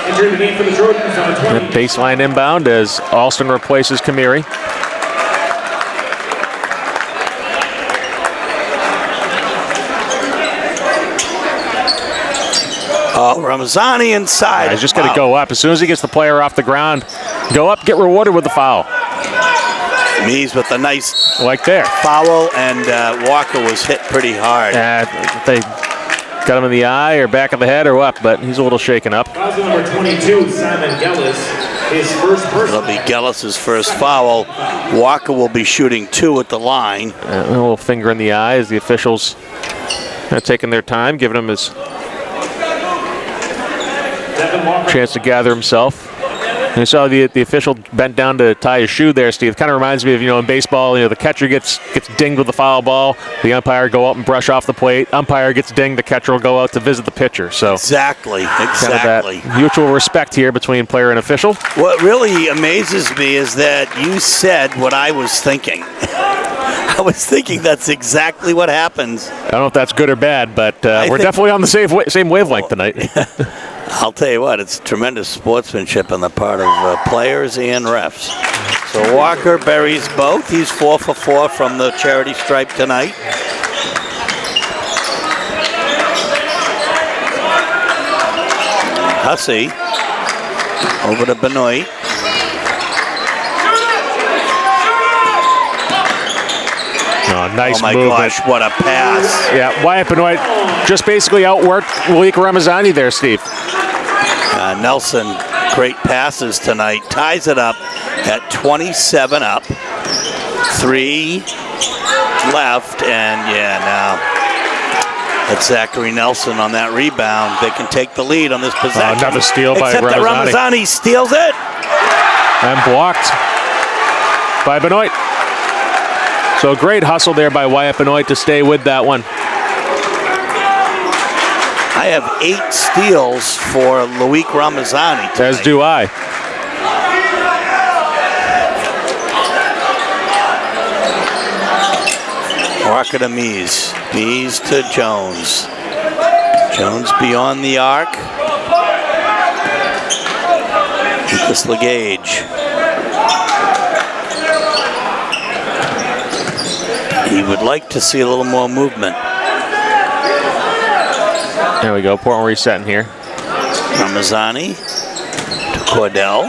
Entering the game for the Trojans on 20. Baseline inbound as Alston replaces Kamiri. Oh, Ramazani inside. Yeah, he's just going to go up. As soon as he gets the player off the ground, go up, get rewarded with the foul. Mees with a nice foul, and Walker was hit pretty hard. They got him in the eye or back of the head or what, but he's a little shaken up. Foul number 22, Simon Gellis, his first personal. It'll be Gellis' first foul. Walker will be shooting 2 at the line. A little finger in the eye as the officials are taking their time, giving him his chance to gather himself. And you saw the official bent down to tie his shoe there, Steve. Kind of reminds me of, in baseball, the catcher gets dinged with the foul ball. The umpire go out and brush off the plate. Umpire gets dinged. The catcher will go out to visit the pitcher. So Exactly. Kind of that mutual respect here between player and official. What really amazes me is that you said what I was thinking. I was thinking that's exactly what happens. I don't know if that's good or bad, but we're definitely on the same wavelength tonight. I'll tell you what, it's tremendous sportsmanship on the part of players and refs. So Walker buries both. He's 4 for 4 from the charity stripe tonight. Hussey over to Benoit. Oh, nice my movement. gosh, what a pass. Yeah, Wyatt Benoit just basically outworked Loic Ramazani there, Steve. Nelson, great passes tonight. Ties it up at 27 up. 3 left, and now it's Zachary Nelson on that rebound. They can take the lead on this possession. Another steal by Except that Ramazani steals it. And blocked by Benoit. So great hustle there by Wyatt Benoit to stay with that one. I have 8 steals for Loic Ramazani tonight. As do I. Walker to Mees. Mees to Jones. Jones beyond the arc. Lucas Legage. He would like to see a little more movement. There we go. Portland resetting here. Ramazani to Cordell.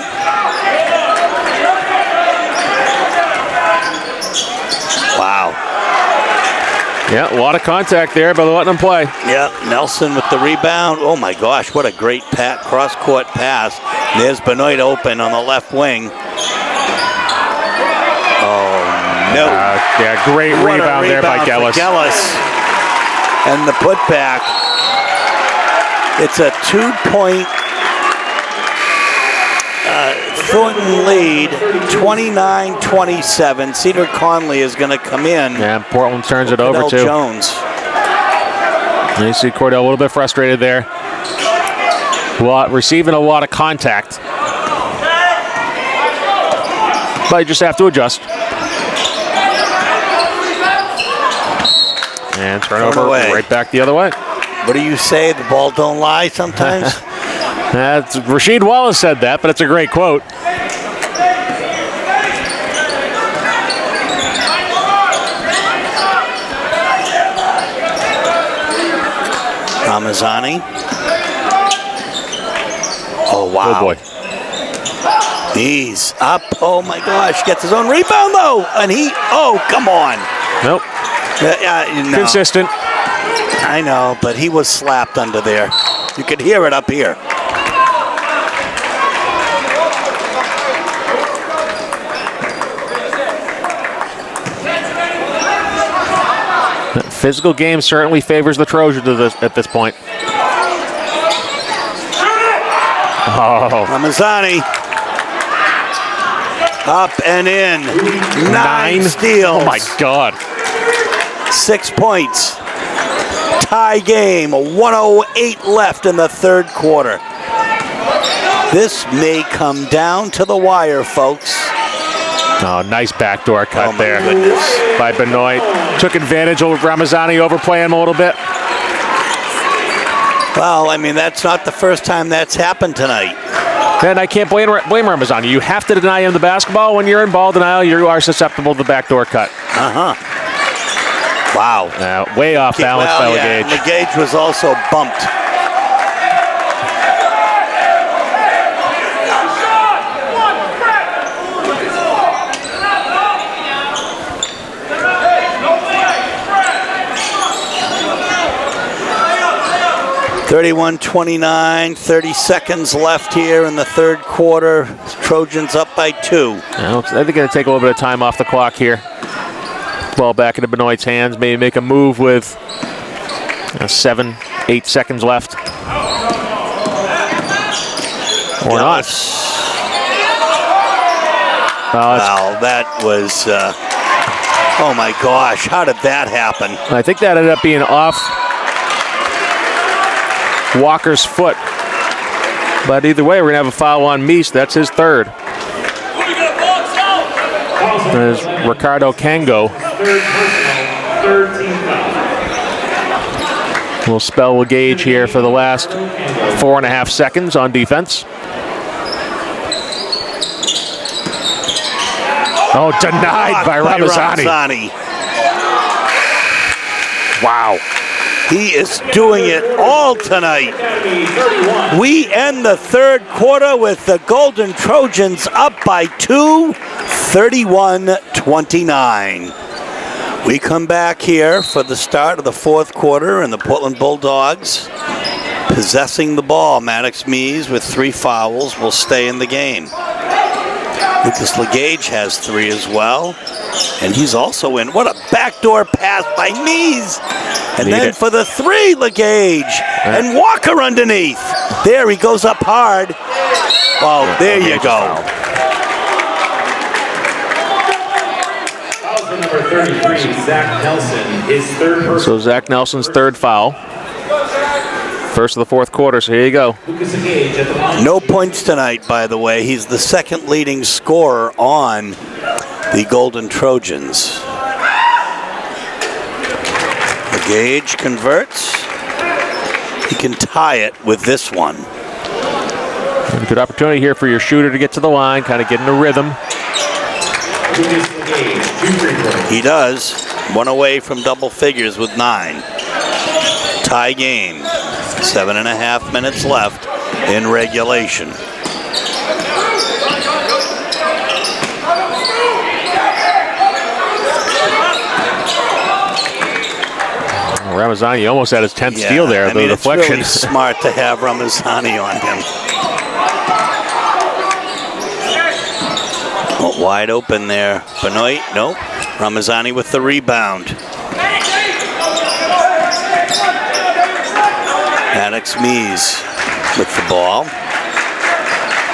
Yeah, a lot of contact there, but letting him play. Yeah, Nelson with the rebound. Oh my gosh, what a great cross-court pass. There's Benoit open on the left wing. Oh no. Yeah, great rebound there by Gellis. And the putback. It's a 2-point Thornton lead, 29-27. Cedar Conley is going to come in. Yeah, Portland turns it over too. Jones. You see Cordell a little bit frustrated there. Receiving a lot of contact. But you just have to adjust. And turnover right back the other way. What do you say? The ball don't lie sometimes? Rasheed Wallace said that, but it's a great quote. Ramazani. Oh, wow. Oh, boy. He's up. Oh, my gosh. Gets his own rebound, though. And oh, come on. Nope. No. Consistent. I know, but he was slapped under there. You could hear it up here. Physical game certainly favors the Trojans at this point. Oh. Ramazani. Up and in. 9 steals. Oh, my God. 6 points. Tie game. 1:08 left in the third quarter. This may come down to the wire, folks. Oh, nice backdoor cut there goodness. By Benoit. Took advantage of Ramazani overplaying him a little bit. Well, I mean, that's not the first time that's happened tonight. And I can't blame Ramazani. You have to deny him the basketball. When you're in ball denial, you are susceptible to the backdoor cut. Wow. Way off balance by LeGage. LeGage was also bumped. (31-29), 30 seconds left here in the third quarter. Trojans up by 2. I think they're going to take a little bit of time off the clock here. Ball back into Benoit's hands. Maybe make a move with 7-8 seconds left. Or not. Wow, that was... oh my gosh, how did that happen? I think that ended up being off Walker's foot. But either way, we're going to have a foul on Meese. That's his third. There's Ricardo Kango. We'll spell LeGage here for the last 4.5 seconds on defense. Oh, denied by Ramazani. Wow. He is doing it all tonight. We end the third quarter with the Golden Trojans up by 2, 31-29. We come back here for the start of the fourth quarter, and the Portland Bulldogs possessing the ball. Maddox Mees with 3 fouls will stay in the game. Lucas LeGage has 3 as well, and he's also in. What a backdoor pass by Mees. And then for the 3, LeGage. And Walker underneath. There, he goes up hard. Oh, there you go. Number 33, Zach Nelson, his third personal. So Zach Nelson's third foul. First of the fourth quarter, so here you go. No points tonight, by the way. He's the second leading scorer on the Golden Trojans. LeGage converts. He can tie it with this one. And a good opportunity here for your shooter to get to the line, kind of get in a rhythm. He does. 1 away from double figures with 9. Tie game. 7.5 minutes left in regulation. Ramazani almost had his 10th steal there, I mean, deflection. It's really smart to have Ramazani on him. Oh, wide open there. Benoit, nope. Ramazani with the rebound. Maddox Mees with the ball.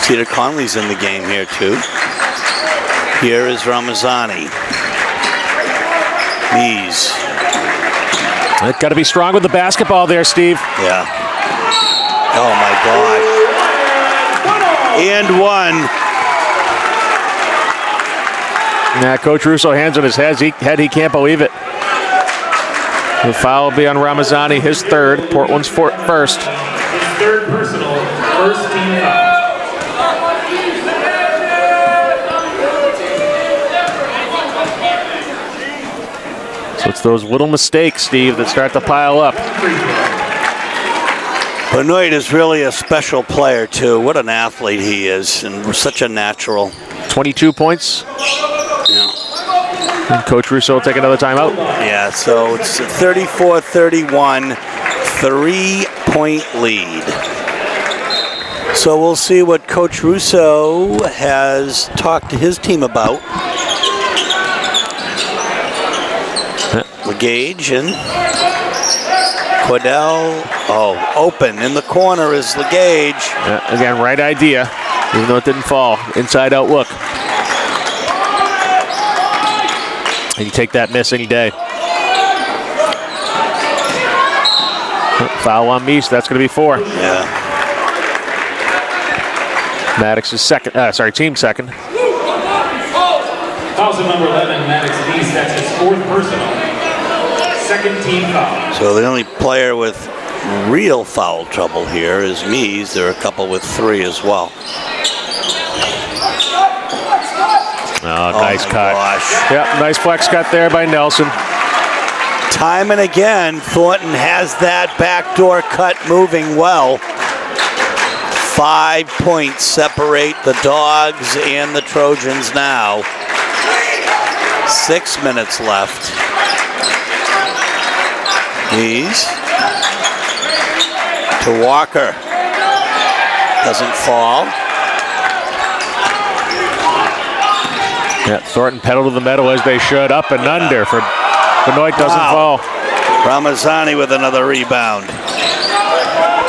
Cedar Conley's in the game here too. Here is Ramazani. Mees. Got to be strong with the basketball there, Steve. Yeah. Oh my gosh. And one. Yeah, Coach Russo hands on his head. He can't believe it. The foul will be on Ramazani, his third. Portland's first. His third personal, first team foul. So it's those little mistakes, Steve, that start to pile up. Benoit is really a special player too. What an athlete he is, and such a natural. 22 points. Yeah. And Coach Russo will take another timeout. Yeah, so it's a 34-31, 3-point lead. So we'll see what Coach Russo has talked to his team about. Legage and Cordell. Oh, open in the corner is Legage. Again, right idea, even though it didn't fall. Inside out look. And you take that miss any day. Foul on me, so that's going to be 4. Yeah. Maddox is team second. Fouls on number 11, Maddox Mees. That's his 4th personal. Second team foul. So the only player with real foul trouble here is Mees. There are a couple with 3 as well. Oh, nice cut. Gosh. Yep, nice flex cut there by Nelson. Time and again, Thornton has that backdoor cut moving well. 5 points separate the Dogs and the Trojans now. 6 minutes left. Mees to Walker. Doesn't fall. Yeah, Thornton pedal to the metal as they should. Up and under for Benoit, doesn't fall. Ramazani with another rebound.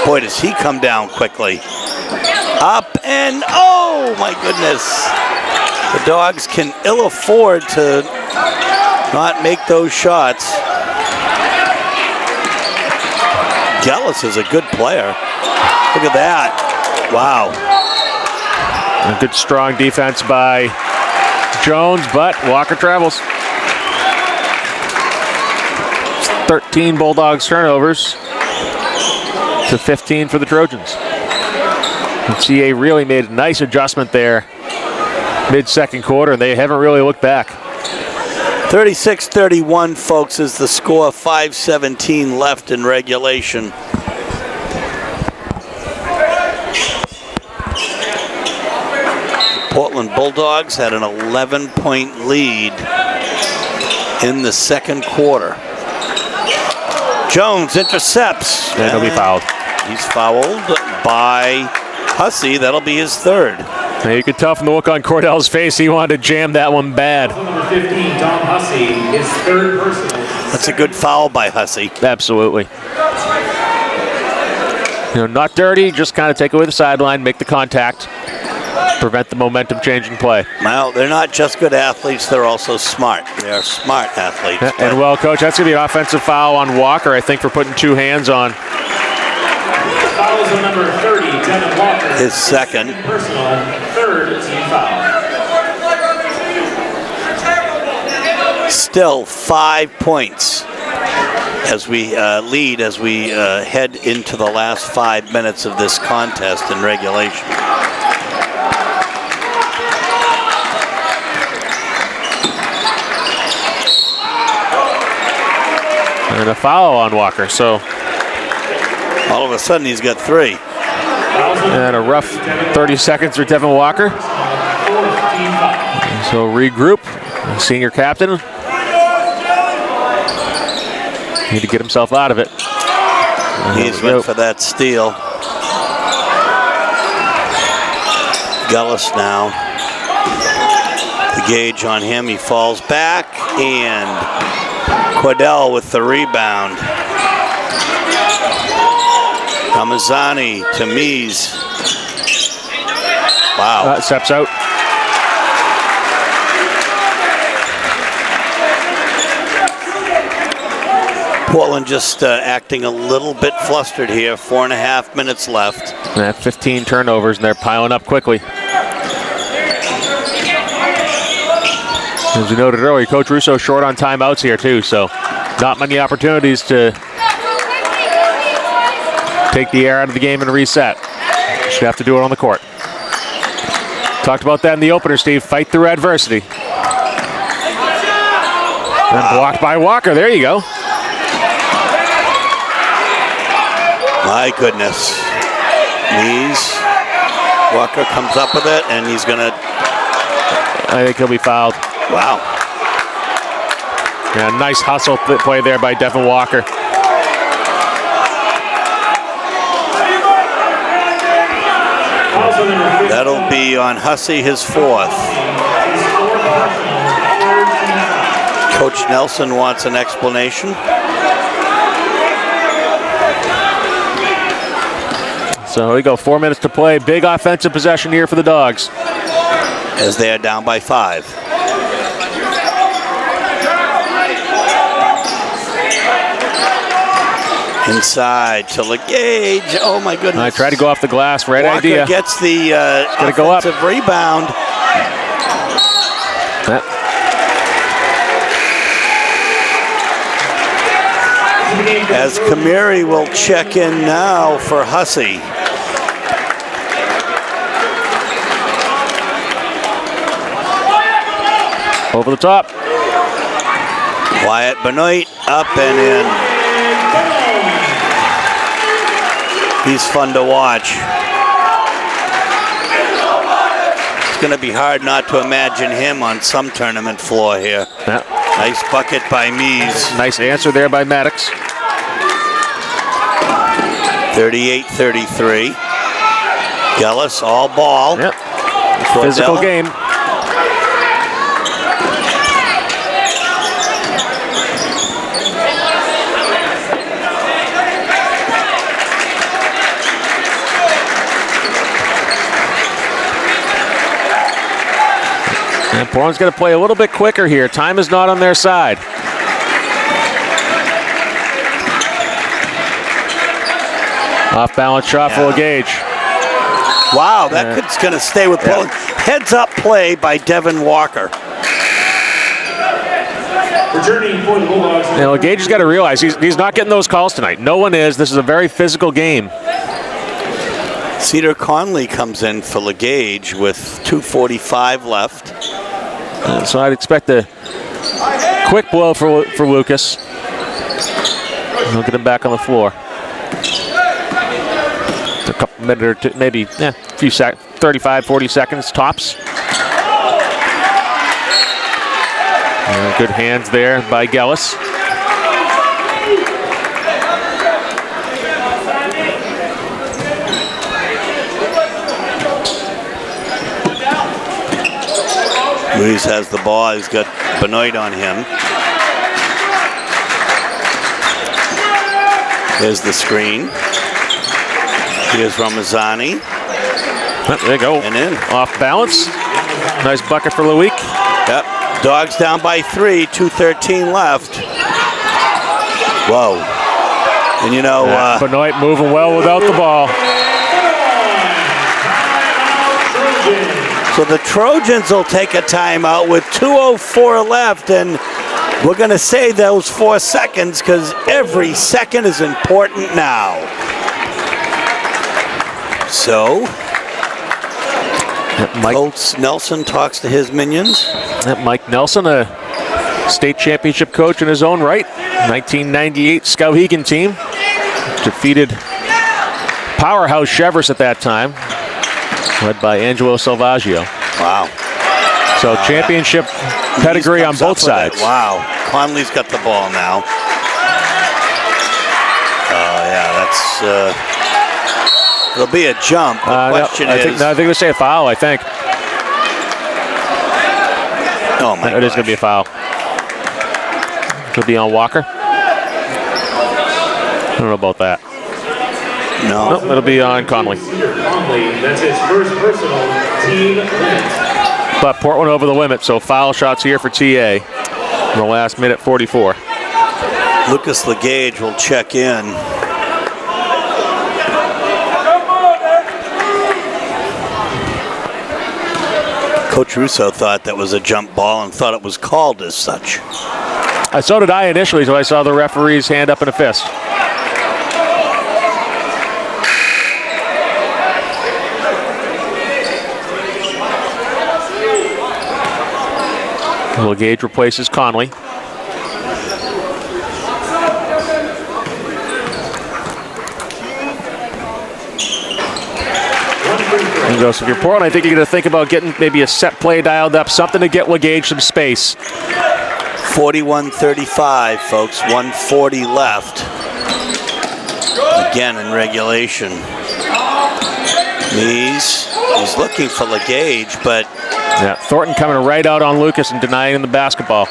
Boy, does he come down quickly. Up and, oh my goodness. The Dogs can ill afford to not make those shots. Gellis is a good player. Look at that. Wow. A good strong defense by Jones, but Walker travels. 13 Bulldogs turnovers to 15 for the Trojans. And CA really made a nice adjustment there mid-second quarter, and they haven't really looked back. 36-31, folks, is the score. 5:17 left in regulation. Portland Bulldogs had an 11-point lead in the second quarter. Jones intercepts. And he'll be fouled. He's fouled by Hussey. That'll be his 3rd. Now you could tell from the look on Cordell's face, he wanted to jam that one bad. Number 15, Tom Hussey, his 3rd personal. That's a good foul by Hussey. Absolutely. Not dirty, just kind of take away the sideline, make the contact, prevent the momentum changing play. Well, they're not just good athletes, they're also smart. They are smart athletes. And well, Coach, that's going to be an offensive foul on Walker, I think, for putting 2 hands on. Fouls on number 30, Devin Walker. His 2nd. Personal, 3rd team foul. Still 5 points as we lead as we head into the last 5 minutes of this contest in regulation. And a foul on Walker, so. All of a sudden he's got 3. And a rough 30 seconds for Devin Walker. So regroup, senior captain. Need to get himself out of it. He's went for that steal. Gullis now. The gauge on him. He falls back, and Cordell with the rebound. Ramazani to Mies. Wow. Steps out. Portland just acting a little bit flustered here. 4.5 minutes left. 15 turnovers, and they're piling up quickly. As we noted earlier, Coach Russo short on timeouts here too, so not many opportunities to take the air out of the game and reset. Just have to do it on the court. Talked about that in the opener, Steve. Fight through adversity. And blocked by Walker. There you go. My goodness. Mies. Walker comes up with it, and he's going to... I think he'll be fouled. Wow. Yeah, nice hustle play there by Devin Walker. That'll be on Hussey, his 4th. Coach Nelson wants an explanation. So here we go, 4 minutes to play. Big offensive possession here for the Dogs. As they are down by 5. Inside to LeGage. Oh my goodness. I tried to go off the glass. Right Walker idea. Gets the go up. offensive rebound. As Kamiri will check in now for Hussey. Over the top. Wyatt Benoit up and in. He's fun to watch. It's going to be hard not to imagine him on some tournament floor here. Yeah. Nice bucket by Mies. Nice answer there by Maddox. 38-33. Gullis, all ball. Yep. Physical game. And Portland's going to play a little bit quicker here. Time is not on their side. Off balance shot for LeGage. Wow, that's going to stay with Portland. Heads up play by Devin Walker. LeGage has got to realize he's not getting those calls tonight. No one is. This is a very physical game. Cedar Conley comes in for LeGage with 2:45 left. So I'd expect a quick blow for Lucas. He'll get him back on the floor. A couple minutes or two, maybe a few 35, 40 seconds tops. Good hands there by Gullis. Mies has the ball. He's got Benoit on him. There's the screen. Here's Ramazani. There you go. And in. Off balance. Nice bucket for Loic. Yep. Dogs down by 3. 2:13 left. Whoa. And you know... Benoit moving well without the ball. So the Trojans will take a timeout with 2:04 left, and we're going to say those 4 seconds because every second is important now. So, Coach Nelson talks to his minions. Mike Nelson, a state championship coach in his own right. 1998 Skowhegan team. Defeated powerhouse Chevrolet at that time, led by Angelo Salvaggio. Wow. So championship pedigree on both sides. Wow. Conley's got the ball now. Yeah, that's. It'll be a jump. The question is. I think we'll say a foul. I think. Oh my! It is going to be a foul. Could be on Walker. I don't know about that. No. Nope, it'll be on Conley. That's his first personal team limit. But Portland over the limit, so foul shots here for TA in the last minute 44. Lucas Legage will check in. Coach Russo thought that was a jump ball and thought it was called as such. So did I initially, so I saw the referee's hand up in a fist. Legage replaces Conley. And so if you're Portland, I think you're going to think about getting maybe a set play dialed up, something to get Legage some space. 41-35, folks. 1:40 left. Again in regulation. He's looking for Legage, but yeah, Thornton coming right out on Lucas and denying him the basketball.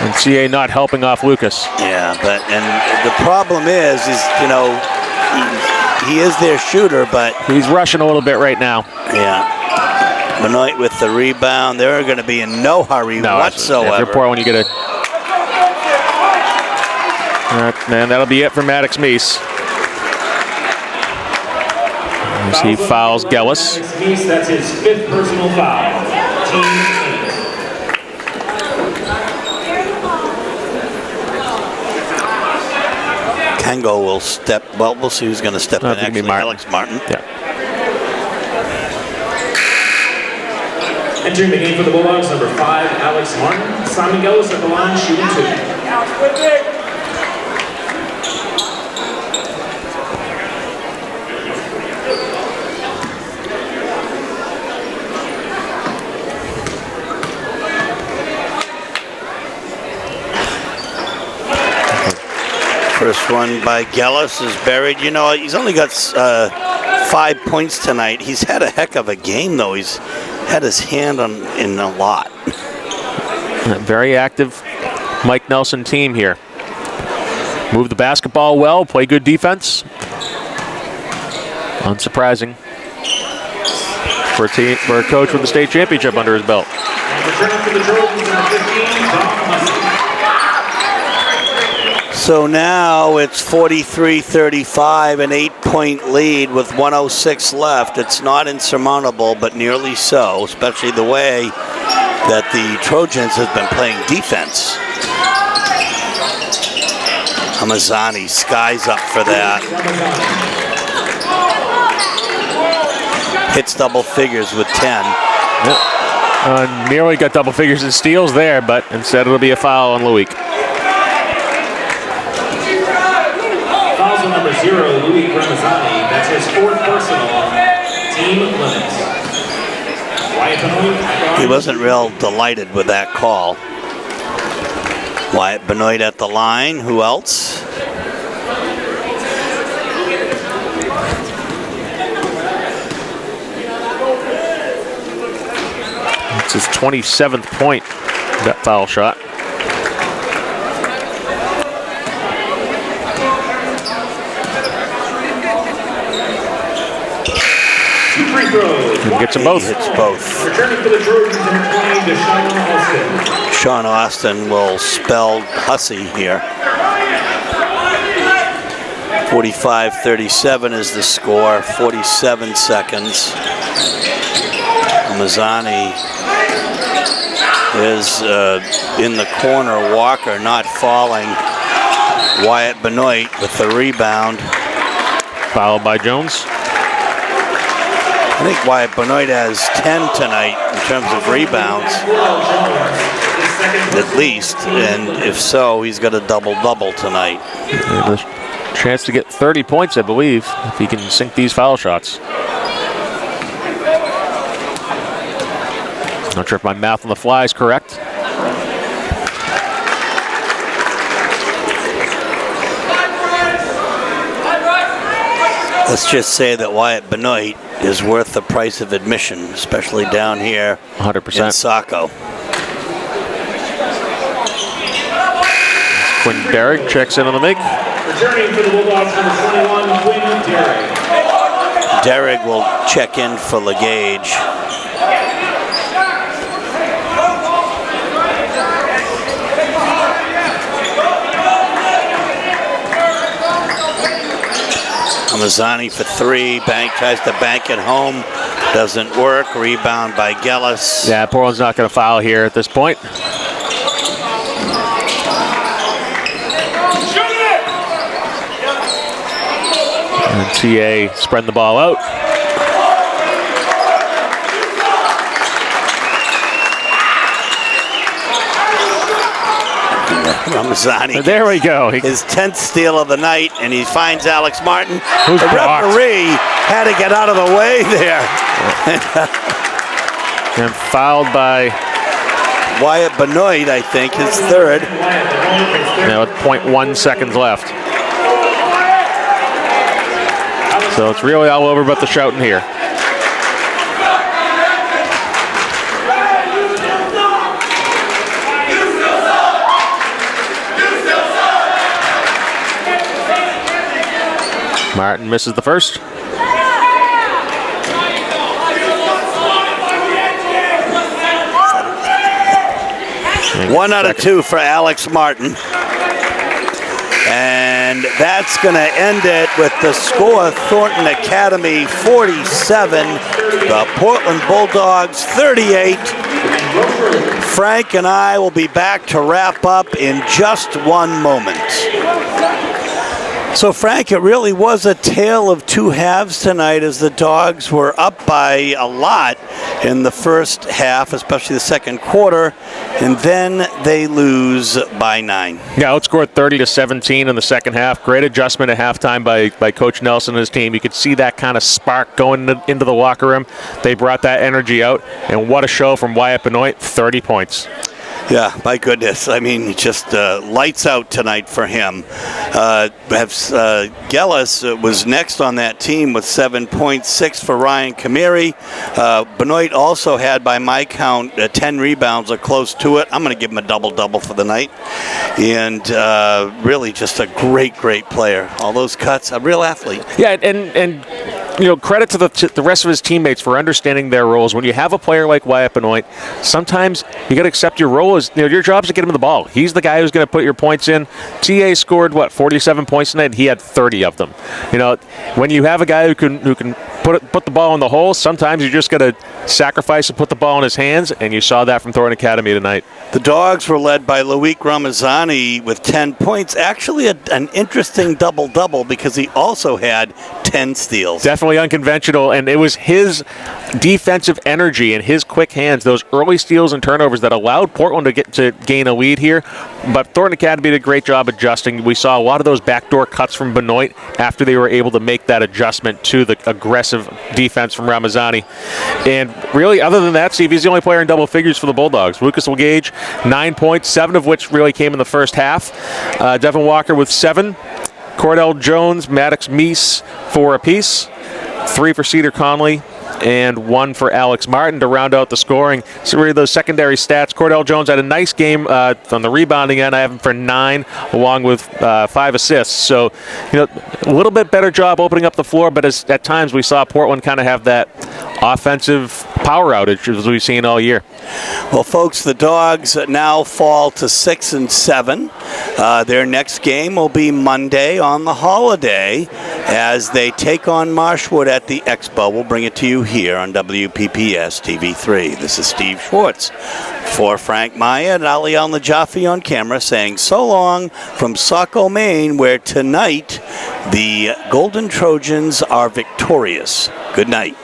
And CA not helping off Lucas. Yeah, and the problem is you know, he is their shooter, but he's rushing a little bit right now. Yeah. Benoit with the rebound. They're going to be in no hurry whatsoever. If you're Portland, you get a. Man, that'll be it for Maddox Meese. As he fouls Gellis. That's his fifth personal foul. Team 8. Kango will step. Well, we'll see who's going to step in. Actually, Alex Martin. Yeah. Entering the game for the Bulldogs, number 5, Alex Martin. Simon Gellis at the line, shooting 2. First one by Gellis is buried. You know, he's only got 5 points tonight. He's had a heck of a game, though. He's had his hand in a lot. A very active Mike Nelson team here. Move the basketball well, play good defense. Unsurprising for a coach with a state championship under his belt. So now it's 43-35, an 8-point lead with 1:06 left. It's not insurmountable, but nearly so, especially the way that the Trojans have been playing defense. Hamazani skies up for that. Hits double figures with 10. Yep. Nearly got double figures in steals there, but instead it'll be a foul on Louis. Number 0, Louis Ramazani. That's his 4th personal. Team limits. Wyatt Benoit. He wasn't real delighted with that call. Wyatt Benoit at the line. Who else? It's his 27th point, that foul shot. Gets them both. He hits both. Returning for the Trojans, number 20, Deshaun Austin. Sean Austin will spell Hussey here. 45-37 is the score. 47 seconds. Mazzani is in the corner. Walker not falling. Wyatt Benoit with the rebound. Fouled by Jones. I think Wyatt Benoit has 10 tonight in terms of rebounds, at least. And if so, he's got a double-double tonight. And a chance to get 30 points, I believe, if he can sink these foul shots. Not sure if my math on the fly is correct. Let's just say that Wyatt Benoit is worth the price of admission, especially down here 100%. in Saco. Quinn Derrick checks in on the make. Returning for the Bulldogs, number 21, Quinn Derrick. Derrick will check in for LeGage. Amazzani for 3. Bank tries to bank it home. Doesn't work. Rebound by Gellis. Yeah, Portland's not going to foul here at this point. And TA spreading the ball out. Amazzani. There we go. His 10th steal of the night, and he finds Alex Martin. Who's the blocked? referee had to get out of the way there. And fouled by Wyatt Benoit, I think, his 3rd. now with 0.1 seconds left. So it's really all over but the shouting here. Martin misses the first. 1 out of 2 for Alex Martin. And that's going to end it with the score: Thornton Academy 47, the Portland Bulldogs 38. Frank and I will be back to wrap up in just one moment. So, Frank, it really was a tale of two halves tonight, as the Dogs were up by a lot in the first half, especially the second quarter, and then they lose by 9. Yeah, outscored 30-17 in the second half. Great adjustment at halftime by Coach Nelson and his team. You could see that kind of spark going into the locker room. They brought that energy out, and what a show from Wyatt Benoit, 30 points. Yeah, my goodness. I mean, just lights out tonight for him. Gellis was next on that team with 7.6 for Ryan Kamiri. Benoit also had, by my count, 10 rebounds or close to it. I'm going to give him a double-double for the night. And really just a great player. All those cuts, a real athlete. Yeah, and you know, credit to the rest of his teammates for understanding their roles. When you have a player like Wyatt Benoit, sometimes you got to accept your role as, you know, your job is to get him the ball. He's the guy who's going to put your points in. TA scored 47 points tonight. He had 30 of them. You know, when you have a guy who can put the ball in the hole, sometimes you just got to sacrifice and put the ball in his hands, and you saw that from Thornton Academy tonight. The Dogs were led by Loic Ramazzani with 10 points. Actually, an interesting double-double, because he also had 10 steals. Definitely unconventional, and it was his defensive energy and his quick hands, those early steals and turnovers, that allowed Portland to gain a lead here. But Thornton Academy did a great job adjusting. We saw a lot of those backdoor cuts from Benoit after they were able to make that adjustment to the aggressive defense from Ramazzani. And really, other than that, Steve, he's the only player in double figures for the Bulldogs. Lucas LeGage, 9 points, 7 of which really came in the first half. Devin Walker with 7. Cordell Jones, Maddox Meese, 4 apiece. 3 for Cedar Conley, and 1 for Alex Martin to round out the scoring. So really those secondary stats. Cordell Jones had a nice game on the rebounding end. I have him for 9, along with 5 assists. So, you know, a little bit better job opening up the floor, but at times we saw Portland kind of have that offensive power outage as we've seen all year. Well, folks, the Dogs now fall to 6-7. Their next game will be Monday on the holiday as they take on Marshwood at the Expo. We'll bring it to you here on WPPS TV3. This is Steve Schwartz for Frank Maya and Ali Al-Najafi on camera, saying so long from Saco, Maine, where tonight the Golden Trojans are victorious. Good night.